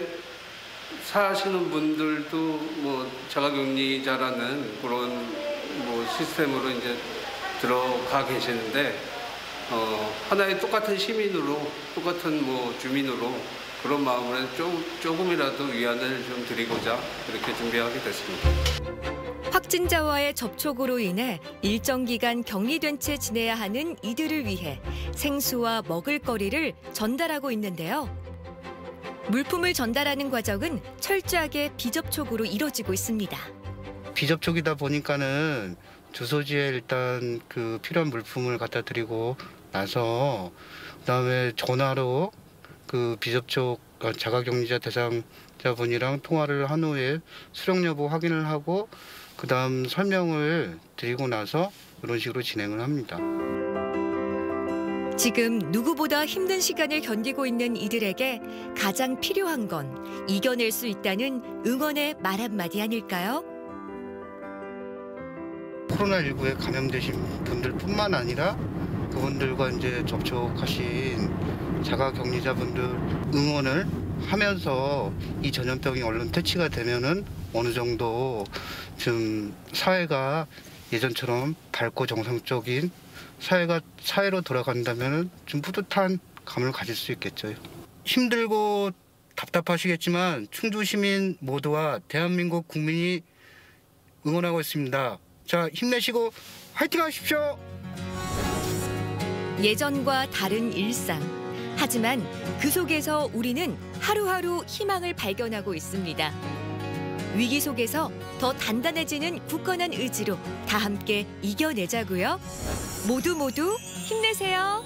사시는 분들도 뭐 자가격리자라는 그런 뭐 시스템으로 이제 들어가 계시는데 하나의 똑같은 시민으로 똑같은 뭐 주민으로 그런 마음으로 조금이라도 위안을 좀 드리고자 그렇게 준비하게 됐습니다. 확진자와의 접촉으로 인해 일정 기간 격리된 채 지내야 하는 이들을 위해 생수와 먹을거리를 전달하고 있는데요. 물품을 전달하는 과정은 철저하게 비접촉으로 이뤄지고 있습니다. 비접촉이다 보니까는 주소지에 일단 그 필요한 물품을 갖다 드리고 나서 그다음에 전화로 그 비접촉 자가격리자 대상자분이랑 통화를 한 후에 수령 여부 확인을 하고 그다음 설명을 드리고 나서 이런 식으로 진행을 합니다. 지금 누구보다 힘든 시간을 견디고 있는 이들에게 가장 필요한 건 이겨낼 수 있다는 응원의 말 한마디 아닐까요? 코로나19에 감염되신 분들뿐만 아니라 그분들과 이제 접촉하신 자가격리자분들 응원을 하면서 이 전염병이 얼른 퇴치가 되면은 어느 정도 좀 사회가 예전처럼 밝고 정상적인 사회로 돌아간다면 좀 뿌듯한 감을 가질 수 있겠죠. 힘들고 답답하시겠지만 충주 시민 모두와 대한민국 국민이 응원하고 있습니다. 자, 힘내시고 화이팅 하십시오. 예전과 다른 일상. 하지만 그 속에서 우리는 하루하루 희망을 발견하고 있습니다. 위기 속에서 더 단단해지는 굳건한 의지로 다 함께 이겨내자고요. 모두 힘내세요.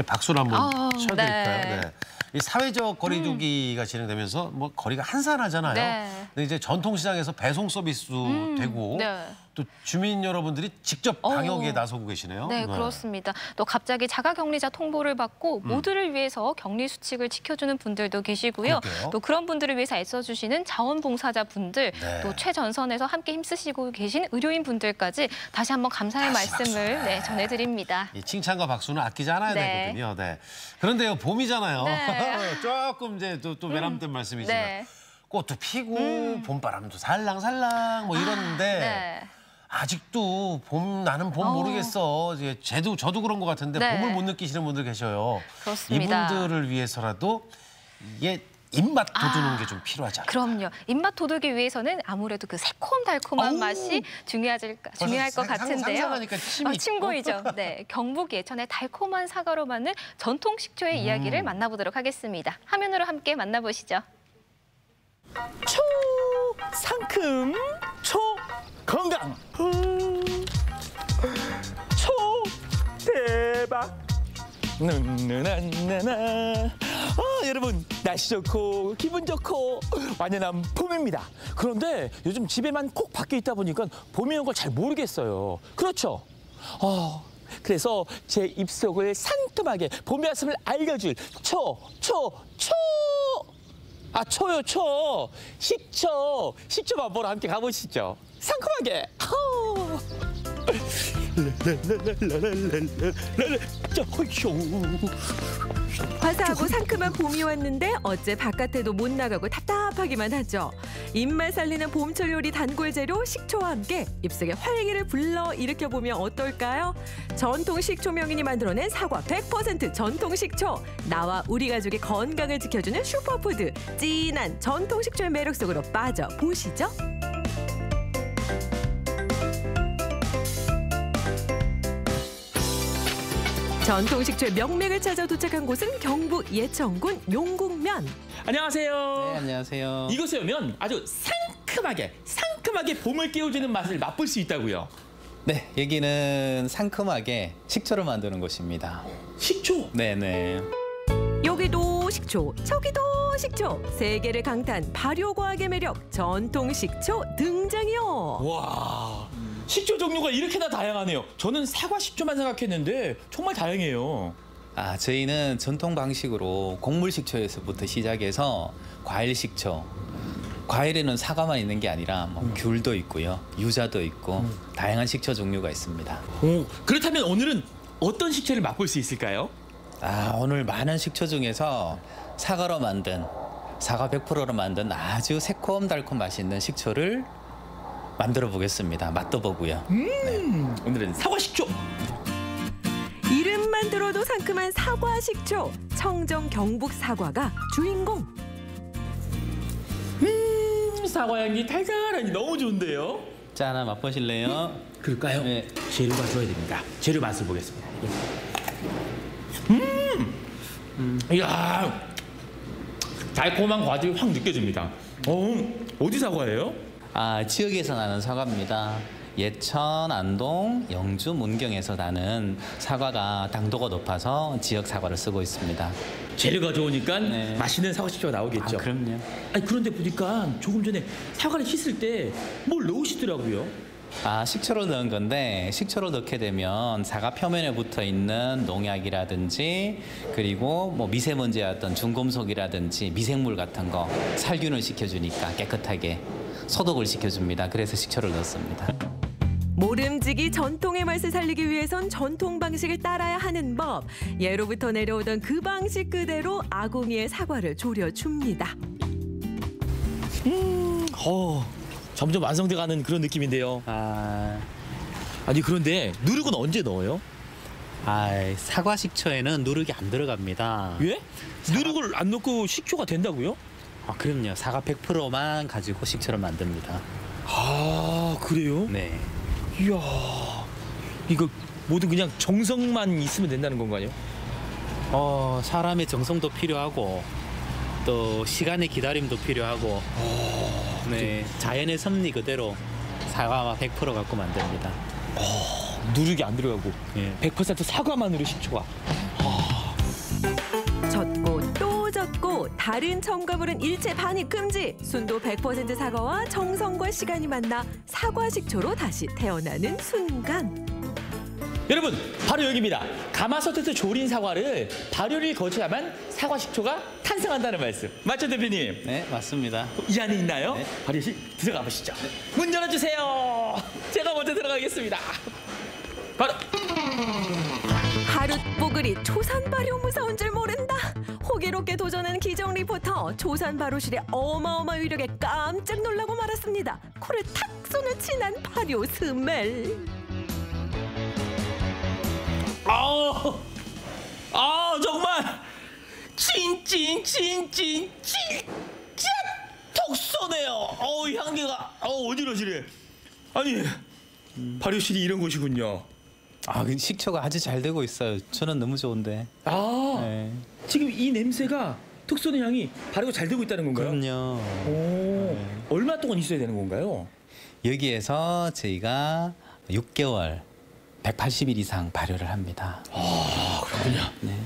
박수를 한번 쳐드릴까요? 네. 네. 이 사회적 거리두기가 진행되면서 뭐 거리가 한산하잖아요. 네. 근데 이제 전통시장에서 배송 서비스도 되고 네. 또 주민 여러분들이 직접 방역에 나서고 계시네요. 네, 그렇습니다. 또 갑자기 자가격리자 통보를 받고 모두를 위해서 격리 수칙을 지켜주는 분들도 계시고요. 그러게요. 또 그런 분들을 위해서 애써주시는 자원봉사자분들, 네. 또 최전선에서 함께 힘쓰시고 계신 의료인분들까지 다시 한번 감사의 말씀을 네, 전해드립니다. 이 칭찬과 박수는 아끼지 않아야 네. 되거든요. 네. 그런데요, 봄이잖아요. 네. 조금 이제 또 외람된 말씀이지만 네. 꽃도 피고 봄바람도 살랑살랑 뭐 이러는데 네. 아직도 나는 봄 모르겠어. 이제 저도 그런 것 같은데 네. 봄을 못 느끼시는 분들 계셔요. 그렇습니다. 이분들을 위해서라도 이게 입맛 돋우는 게 좀 필요하잖아요. 그럼요. 입맛 돋우기 위해서는 아무래도 그 새콤달콤한 맛이 중요할 것 같은데요. 상상하니까 침이 침 고이죠. 네, 경북 예천의 달콤한 사과로 만든 전통 식초의 이야기를 만나보도록 하겠습니다. 화면으로 함께 만나보시죠. 초 상큼, 초 건강, 초 대박. 나나나나. 여러분 날씨 좋고 기분 좋고 완연한 봄입니다. 그런데 요즘 집에만 꼭 밖에 있다 보니까 봄이 온 걸 잘 모르겠어요. 그렇죠? 그래서 제 입속을 상큼하게 봄의 왔음을 알려줄 초요 식초 맛보러 함께 가보시죠. 상큼하게. 화사하고 상큼한 봄이 왔는데 어째 바깥에도 못 나가고 답답하기만 하죠. 입맛 살리는 봄철 요리 단골 재료 식초와 함께 입속에 활기를 불러일으켜보면 어떨까요? 전통 식초 명인이 만들어낸 사과 100% 전통 식초. 나와 우리 가족의 건강을 지켜주는 슈퍼푸드. 진한 전통 식초의 매력 속으로 빠져보시죠. 전통 식초의 명맥을 찾아 도착한 곳은 경북 예천군 용궁면. 안녕하세요. 네, 안녕하세요. 이곳에 오면 아주 상큼하게 봄을 깨워주는 맛을 맛볼 수 있다고요. 네, 여기는 상큼하게 식초를 만드는 곳입니다. 식초? 네네. 여기도 식초, 저기도 식초. 세계를 강타한 발효과학의 매력 전통 식초 등장이요. 와, 식초 종류가 이렇게나 다양하네요. 저는 사과 식초만 생각했는데 정말 다양해요. 저희는 전통 방식으로 곡물 식초에서부터 시작해서 과일 식초. 과일에는 사과만 있는 게 아니라 귤도 있고요, 유자도 있고 다양한 식초 종류가 있습니다. 그렇다면 오늘은 어떤 식초를 맛볼 수 있을까요? 오늘 많은 식초 중에서 사과 100%로 만든 아주 새콤달콤 맛있는 식초를 만들어 보겠습니다. 맛도 보고요. 오늘은 사과 식초. 이름만 들어도 상큼한 사과 식초. 청정 경북 사과가 주인공. 사과 향기 달달하니 너무 좋은데요. 자, 하나 맛보실래요? 그럴까요? 네. 재료 맛을 됩니다. 재료 맛을 보겠습니다. 이야, 달콤한 과즙이 확 느껴집니다. 어디 사과예요? 지역에서 나는 사과입니다. 예천, 안동, 영주, 문경에서 나는 사과가 당도가 높아서 지역 사과를 쓰고 있습니다. 재료가 좋으니까 맛있는 사과 식초가 나오겠죠. 그럼요. 아니 그런데 보니까 조금 전에 사과를 씻을 때 뭘 넣으시더라고요. 식초를 넣은 건데 식초를 넣게 되면 사과 표면에 붙어 있는 농약이라든지 그리고 뭐 미세먼지였던 중금속이라든지 미생물 같은 거 살균을 시켜주니까 깨끗하게 소독을 시켜줍니다. 그래서 식초를 넣습니다. 모름지기 전통의 맛을 살리기 위해선 전통 방식을 따라야 하는 법. 예로부터 내려오던 그 방식 그대로 아궁이에 사과를 졸여줍니다. 점점 완성돼가는 그런 느낌인데요. 아니 그런데 누룩은 언제 넣어요? 사과 식초에는 누룩이 안 들어갑니다. 왜? 누룩을 안 넣고 식초가 된다고요? 그럼요. 사과 100%만 가지고 식초를 만듭니다. 그래요? 네. 이야, 이거 모두 그냥 정성만 있으면 된다는 건가요? 사람의 정성도 필요하고 또 시간의 기다림도 필요하고 네, 자연의 섭리 그대로 사과 100% 갖고 만듭니다. 누룩이 안 들어가고 100% 사과만으로 식초가. 젓고 또 젓고 다른 첨가물은 일체 반입 금지. 순도 100% 사과와 정성과 시간이 만나 사과 식초로 다시 태어나는 순간. 여러분 바로 여기입니다. 가마솥에서 조린 사과를 발효를 거쳐야만 사과 식초가 탄생한다는 말씀. 맞죠 대표님? 네 맞습니다. 이 안에 있나요? 발효실 들어가 보시죠. 문 열어주세요. 제가 먼저 들어가겠습니다. 바로. 하룻보글이 초산 발효 무서운 줄 모른다. 호기롭게 도전한 기정 리포터. 초산 발효실의 어마어마한 위력에 깜짝 놀라고 말았습니다. 코를 탁 쏘는 진한 발효 스멜. 정말 진짜 톡 쏘네요. 향기가 어디로 지래. 아니 발효실이 이런 곳이군요. 식초가 아주 잘 되고 있어요. 저는 너무 좋은데. 네. 지금 이 냄새가 톡 쏘는 향이 발효가 잘 되고 있다는 건가요? 그럼요. 얼마 동안 있어야 되는 건가요? 여기에서 저희가 6개월 180일 이상 발효를 합니다. 그렇군요. 네.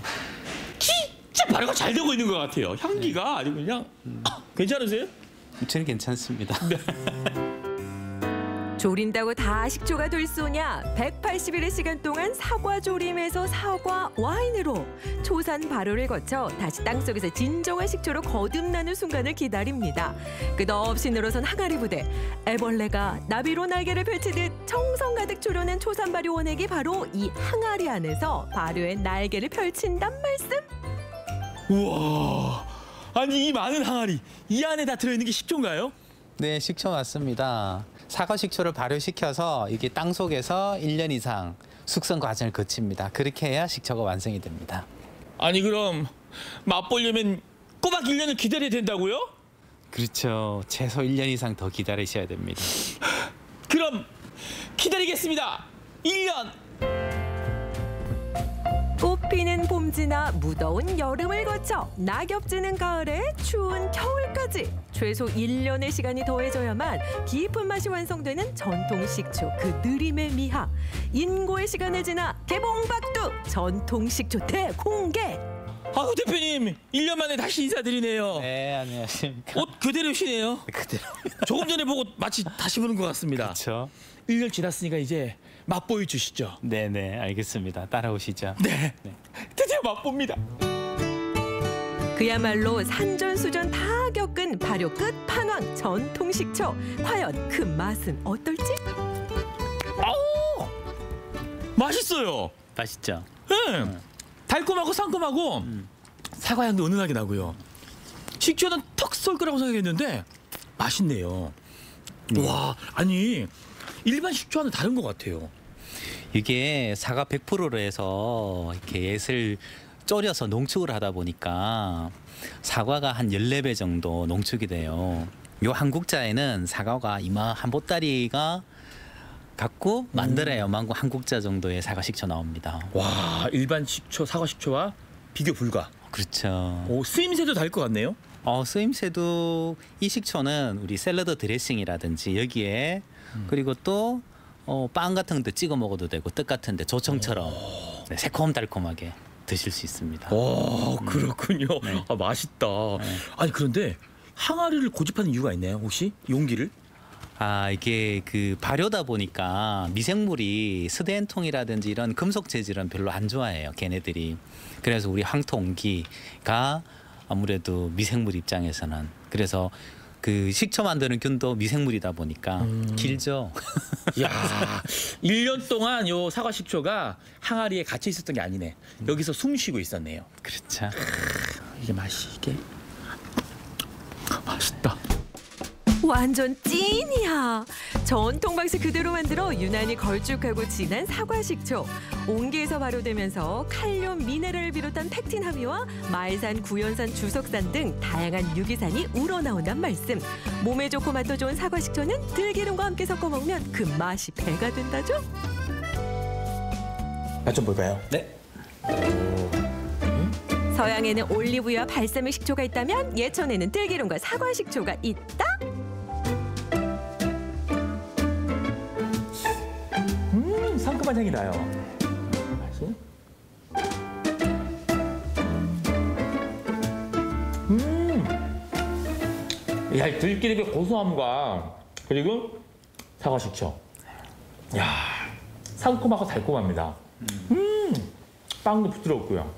진짜 발효가 잘 되고 있는 것 같아요. 향기가 아주 그냥 괜찮으세요? 저는 괜찮습니다. 조린다고 다 식초가 될 쏘냐? 180일의 시간 동안 사과 조림에서 사과 와인으로 초산 발효를 거쳐 다시 땅속에서 진정한 식초로 거듭나는 순간을 기다립니다. 끝없이 늘어선 항아리 부대. 애벌레가 나비로 날개를 펼치듯 정성 가득 조려낸 초산 발효 원액이 바로 이 항아리 안에서 발효의 날개를 펼친단 말씀. 우와, 아니 이 많은 항아리 이 안에 다 들어있는 게 식초인가요? 네, 식초 맞습니다. 사과 식초를 발효시켜서 이게 땅 속에서 1년 이상 숙성 과정을 거칩니다. 그렇게 해야 식초가 완성이 됩니다. 아니 그럼 맛보려면 꼬박 1년을 기다려야 된다고요? 그렇죠. 최소 1년 이상 더 기다리셔야 됩니다. 그럼 기다리겠습니다. 1년. 꽃피는 봄 지나 무더운 여름을 거쳐 낙엽 지는 가을에 추운 겨울까지 최소 1년의 시간이 더해져야만 깊은 맛이 완성되는 전통 식초 그 느림의 미학. 인고의 시간을 지나 개봉박두 전통 식초 대공개. 대표님 1년 만에 다시 인사드리네요. 네, 안녕하십니까. 옷 그대로시네요. 그대로. 조금 전에 보고 마치 다시 보는 것 같습니다. 그렇죠. 1년 지났으니까 이제 맛보여 주시죠. 네네, 알겠습니다. 따라오시죠. 네. 드디어 맛봅니다. 그야말로 산전수전 다 겪은 발효 끝판왕 전통 식초. 과연 그 맛은 어떨지? 맛있어요. 맛있죠? 네. 달콤하고 상콤하고 사과향도 은은하게 나고요. 식초는 턱 쏠 거라고 생각했는데 맛있네요. 와, 아니 일반 식초와는 다른 것 같아요. 이게 사과 100%로 해서 이렇게 엿을 졸여서 농축을 하다 보니까 사과가 한 14배 정도 농축이 돼요. 요 한 국자에는 사과가 이만한 보따리가 갖고 만들어야 한 국자 정도의 사과 식초 나옵니다. 와, 일반 식초, 사과 식초와 비교 불가. 그렇죠. 쓰임새도 다를 것 같네요. 쓰임새도 이 식초는 우리 샐러드 드레싱이라든지 여기에 그리고 또 빵 같은 데 찍어 먹어도 되고 떡 같은 데 조청처럼 네, 새콤달콤하게 드실 수 있습니다. 그렇군요. 네. 아, 맛있다. 아니 그런데 항아리를 고집하는 이유가 있나요? 혹시 용기를? 이게 그 발효다 보니까 미생물이 스덴통이라든지 이런 금속 재질은 별로 안 좋아해요, 걔네들이. 그래서 우리 황토옹기가 아무래도 미생물 입장에서는 그래서 그 식초 만드는 균도 미생물이다 보니까 길죠. 야, 1년 동안 요 사과 식초가 항아리에 갇혀 있었던 게 아니네. 여기서 숨 쉬고 있었네요. 그렇죠. 이게 맛이 이게 맛있다. 완전 찐이야. 전통 방식 그대로 만들어 유난히 걸쭉하고 진한 사과 식초. 옹기에서 발효되면서 칼륨, 미네랄을 비롯한 팩틴 함유와 말산, 구연산, 주석산 등 다양한 유기산이 우러나온단 말씀. 몸에 좋고 맛도 좋은 사과 식초는 들기름과 함께 섞어 먹으면 그 맛이 배가 된다죠. 맛 좀 볼까요? 네. 서양에는 올리브유와 발사믹 식초가 있다면 예천에는 들기름과 사과 식초가 있다. 상큼한 향이 나요. 야, 이 들기름의 고소함과 그리고 사과 식초. 야, 상큼하고 달콤합니다. 빵도 부드럽고요.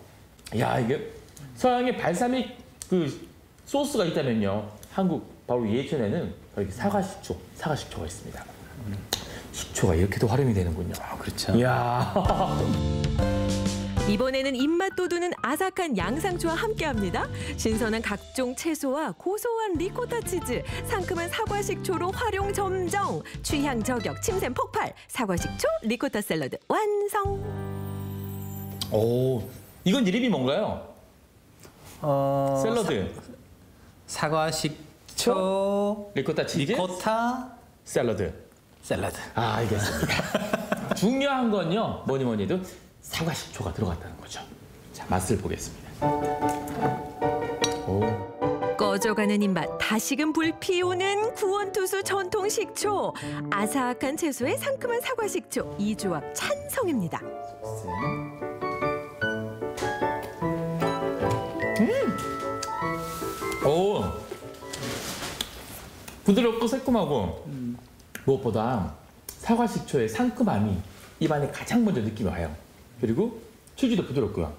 야, 이게 서양의 발사믹 그 소스가 있다면요. 한국 바로 예천에는 이렇게 사과 식초가 있습니다. 식초가 이렇게도 활용이 되는군요. 그렇죠. 이야. 이번에는 입맛 돋우는 아삭한 양상추와 함께합니다. 신선한 각종 채소와 고소한 리코타 치즈, 상큼한 사과 식초로 활용 점정, 취향 저격, 침샘 폭발, 사과 식초 리코타 샐러드 완성. 오, 이건 이름이 뭔가요? 샐러드. 사과 식초 리코타 치즈. 리코타 샐러드. 아, 알겠습니다. 중요한 건요, 뭐니 해도 사과 식초가 들어갔다는 거죠. 자, 맛을 보겠습니다. 꺼져가는 입맛 다시금 불 피우는 구원투수 전통 식초. 아삭한 채소에 상큼한 사과 식초, 이 조합 찬성입니다. 오, 부드럽고 새콤하고 무엇보다 사과 식초의 상큼함이 입안에 가장 먼저 느낌이 와요. 그리고 치즈도 부드럽고요.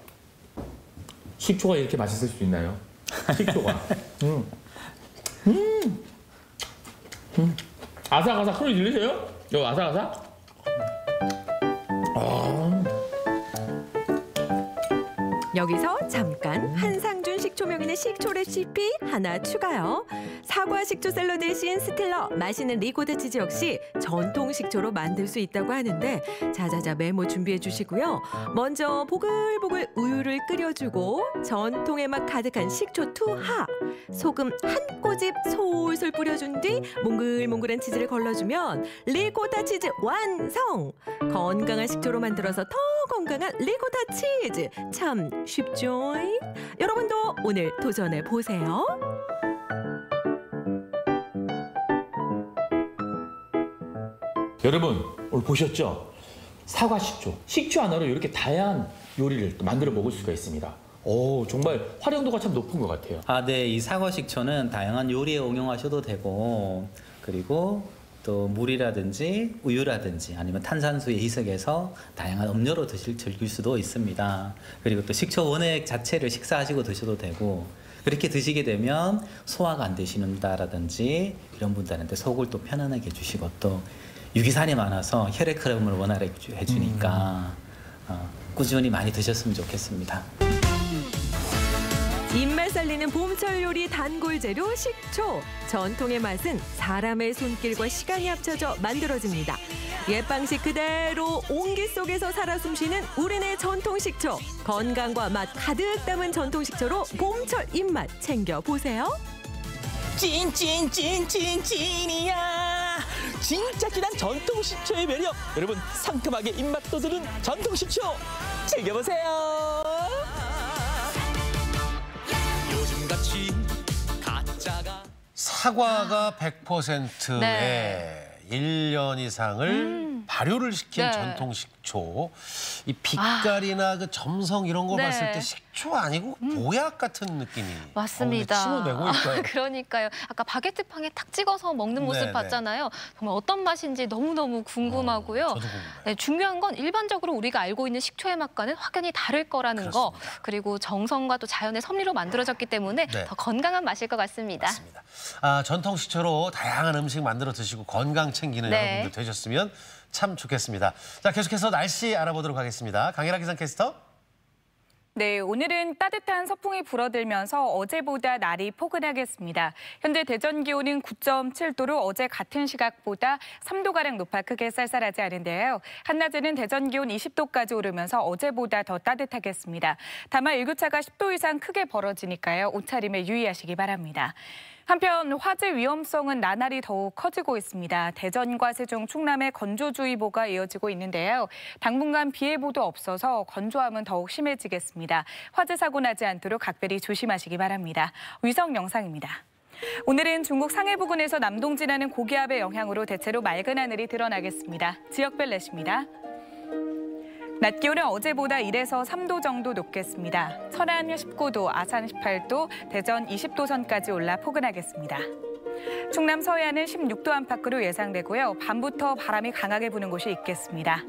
식초가 이렇게 맛있을 수 있나요? 식초가. 아삭아삭 소리 들리세요? 요 아삭아삭? 여기서 잠깐 한상준 식초명인의 식초 레시피 하나 추가요. 사과 식초 샐러드에 씌인 스틸러, 맛있는 리코타 치즈 역시 전통 식초로 만들 수 있다고 하는데 자자자 메모 준비해 주시고요. 먼저 보글보글 우유를 끓여주고 전통의 맛 가득한 식초 투하, 소금 한 꼬집 솔솔 뿌려준 뒤 몽글몽글한 치즈를 걸러주면 리코타 치즈 완성! 건강한 식초로 만들어서 더 건강한 리코타 치즈, 참 쉽죠? 여러분도 오늘 도전해 보세요. 여러분 오늘 보셨죠? 사과 식초, 식초 하나로 이렇게 다양한 요리를 또 만들어 먹을 수가 있습니다. 오, 정말 활용도가 참 높은 것 같아요. 네, 이 사과 식초는 다양한 요리에 응용하셔도 되고, 그리고 또 물이라든지 우유라든지 아니면 탄산수에 희석해서 다양한 음료로 즐길 수도 있습니다. 그리고 또 식초 원액 자체를 식사하시고 드셔도 되고, 그렇게 드시게 되면 소화가 안 되시는다라든지 이런 분들한테 속을 또 편안하게 해주시고, 또 유기산이 많아서 혈액 흐름을 원활하게 해주니까 꾸준히 많이 드셨으면 좋겠습니다. 입맛 살리는 봄철 요리 단골 재료 식초. 전통의 맛은 사람의 손길과 시간이 합쳐져 만들어집니다. 옛 방식 그대로 온기 속에서 살아 숨쉬는 우리네 전통 식초. 건강과 맛 가득 담은 전통 식초로 봄철 입맛 챙겨보세요. 찐이야. 진짜 진한 전통 식초의 매력. 여러분 상큼하게 입맛 돋우는 전통 식초 즐겨보세요. 요즘같이 사과가 100%의 네. 1년 이상을 발효를 시킨 네. 전통 식초. 이 빛깔이나 그 점성 이런 거 네. 봤을 때 식초 아니고 보약 같은 느낌이. 맞습니다. 침을 내고 있어요. 그러니까요. 아까 바게트팡에 탁 찍어서 먹는 모습 네네. 봤잖아요. 정말 어떤 맛인지 너무너무 궁금하고요. 저도 궁금해요. 네, 중요한 건 일반적으로 우리가 알고 있는 식초의 맛과는 확연히 다를 거라는 거. 그리고 정성과 또 자연의 섭리로 만들어졌기 때문에 네. 더 건강한 맛일 것 같습니다. 맞습니다. 전통 식초로 다양한 음식 만들어 드시고 건강 챙기는 네. 여러분들 되셨으면 참 좋겠습니다. 자, 계속해서 날씨 알아보도록 하겠습니다. 강혜라 기상캐스터. 네, 오늘은 따뜻한 서풍이 불어들면서 어제보다 날이 포근하겠습니다. 현재 대전 기온은 9.7도로 어제 같은 시각보다 3도가량 높아 크게 쌀쌀하지 않은데요. 한낮에는 대전 기온 20도까지 오르면서 어제보다 더 따뜻하겠습니다. 다만 일교차가 10도 이상 크게 벌어지니까요. 옷차림에 유의하시기 바랍니다. 한편 화재 위험성은 나날이 더욱 커지고 있습니다. 대전과 세종, 충남에 건조주의보가 이어지고 있는데요. 당분간 비 예보도 없어서 건조함은 더욱 심해지겠습니다. 화재 사고 나지 않도록 각별히 조심하시기 바랍니다. 위성 영상입니다. 오늘은 중국 상해 부근에서 남동진하는 고기압의 영향으로 대체로 맑은 하늘이 드러나겠습니다. 지역별 날씨입니다. 낮 기온은 어제보다 1에서 3도 정도 높겠습니다. 철안 19도, 아산 18도, 대전 20도 선까지 올라 포근하겠습니다. 충남 서해안은 16도 안팎으로 예상되고요. 밤부터 바람이 강하게 부는 곳이 있겠습니다.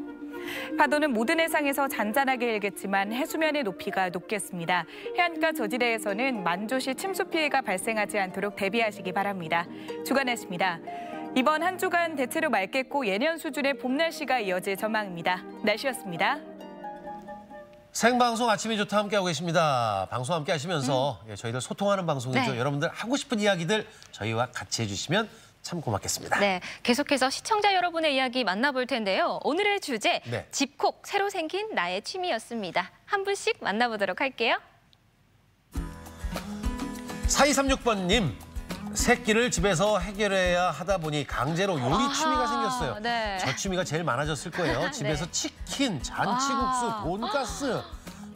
파도는 모든 해상에서 잔잔하게 일겠지만 해수면의 높이가 높겠습니다. 해안가 저지대에서는 만조시 침수 피해가 발생하지 않도록 대비하시기 바랍니다. 주간 날씨입니다. 이번 한 주간 대체로 맑겠고 예년 수준의 봄 날씨가 이어질 전망입니다. 날씨였습니다. 생방송 아침이 좋다 함께하고 계십니다. 방송 함께 하시면서 저희들 소통하는 방송이죠. 네. 여러분들 하고 싶은 이야기들 저희와 같이 해주시면 참 고맙겠습니다. 네, 계속해서 시청자 여러분의 이야기 만나볼 텐데요. 오늘의 주제, 네. 집콕, 새로 생긴 나의 취미였습니다. 한 분씩 만나보도록 할게요. 4236번님. 새끼를 집에서 해결해야 하다 보니 강제로 요리 취미가 생겼어요. 네. 저 취미가 제일 많아졌을 거예요. 집에서 네. 치킨, 잔치국수, 돈가스.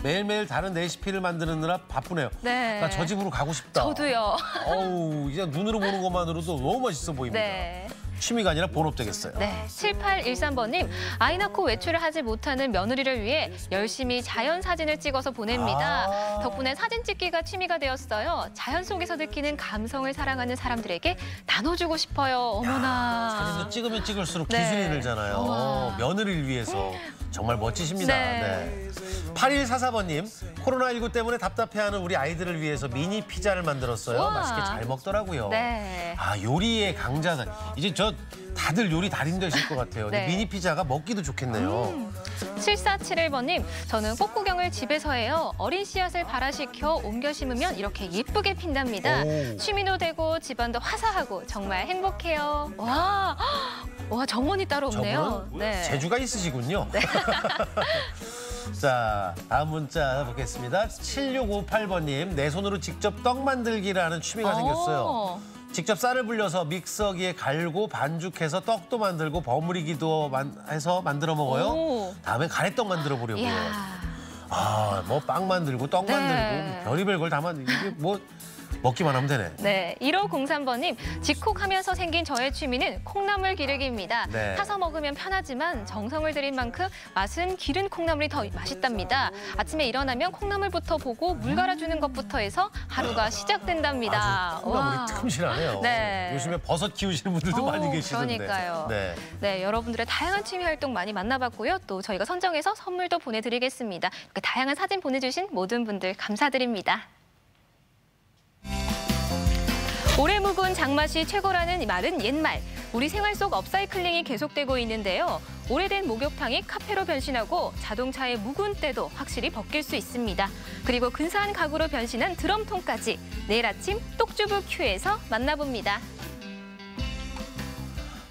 매일매일 다른 레시피를 만드느라 바쁘네요. 네. 나 저 집으로 가고 싶다. 저도요. 어우, 이제 눈으로 보는 것만으로도 너무 맛있어 보입니다. 네. 취미가 아니라 본업 되겠어요. 네, 7813번님. 아이 낳고 외출을 하지 못하는 며느리를 위해 열심히 자연 사진을 찍어서 보냅니다. 덕분에 사진 찍기가 취미가 되었어요. 자연 속에서 느끼는 감성을 사랑하는 사람들에게 나눠주고 싶어요. 어머나. 사진도 찍으면 찍을수록 네. 기술이 늘잖아요. 우와. 며느리를 위해서 정말 멋지십니다. 네. 8144번님, 코로나19 때문에 답답해하는 우리 아이들을 위해서 미니 피자를 만들었어요. 우와. 맛있게 잘 먹더라고요. 네. 요리의 강자는 이제 저 다들 요리 달인 되실 것 같아요. 근데 네. 미니 피자가 먹기도 좋겠네요. 7471번님, 저는 꽃구경을 집에서 해요. 어린 씨앗을 발화시켜 옮겨 심으면 이렇게 예쁘게 핀답니다. 오. 취미도 되고 집안도 화사하고 정말 행복해요. 와, 정원이 따로 없네요. 저분은 재주가 있으시군요. 자, 다음 문자 보겠습니다. 7658번님, 내 손으로 직접 떡 만들기를 하는 취미가 생겼어요. 직접 쌀을 불려서 믹서기에 갈고 반죽해서 떡도 만들고 버무리기도 해서 만들어 먹어요. 오. 다음에 가래떡 만들어 보려고요. 뭐 빵 만들고 떡 네. 만들고 별의별 걸 다 만들고 이게 뭐 먹기만 하면 되네. 네, 1503번님, 집콕하면서 생긴 저의 취미는 콩나물 기르기입니다. 네. 사서 먹으면 편하지만 정성을 들인 만큼 맛은 기른 콩나물이 더 맛있답니다. 아침에 일어나면 콩나물부터 보고 물 갈아주는 것부터 해서 하루가 시작된답니다. 콩나물이 틈실하네요. 네. 요즘에 버섯 키우시는 분들도 많이 계시던데. 그러니까요. 네. 네, 여러분들의 다양한 취미 활동 많이 만나봤고요. 또 저희가 선정해서 선물도 보내드리겠습니다. 이렇게 다양한 사진 보내주신 모든 분들 감사드립니다. 오래 묵은 장맛이 최고라는 말은 옛말. 우리 생활 속 업사이클링이 계속되고 있는데요. 오래된 목욕탕이 카페로 변신하고 자동차의 묵은 때도 확실히 벗길 수 있습니다. 그리고 근사한 가구로 변신한 드럼통까지 내일 아침 똑주부 큐에서 만나봅니다.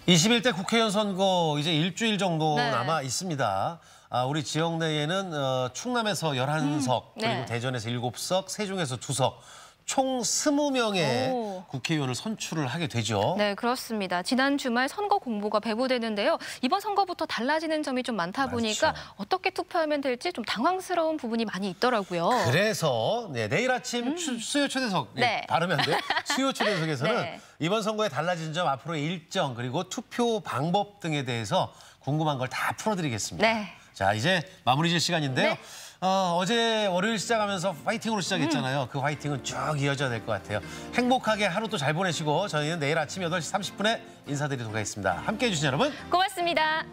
21대 국회의원 선거 이제 일주일 정도 네. 남아 있습니다. 우리 지역 내에는 충남에서 11석, 그리고 네. 대전에서 7석, 세종에서 2석, 총 20명의 국회의원을 선출을 하게 되죠. 네, 그렇습니다. 지난 주말 선거 공보가 배부되는데요. 이번 선거부터 달라지는 점이 좀 많다 보니까 어떻게 투표하면 될지 좀 당황스러운 부분이 많이 있더라고요. 그래서 내일 아침 수요 초대석, 발음이 안 돼. 수요 초대석에서는 이번 선거에 달라진 점, 앞으로의 일정, 그리고 투표 방법 등에 대해서 궁금한 걸 다 풀어드리겠습니다. 자, 이제 마무리 질 시간인데요. 어제 월요일 시작하면서 파이팅으로 시작했잖아요. 그 파이팅은 쭉 이어져야 될 것 같아요. 행복하게 하루도 잘 보내시고 저희는 내일 아침 8시 30분에 인사드리도록 하겠습니다. 함께해 주신 여러분 고맙습니다.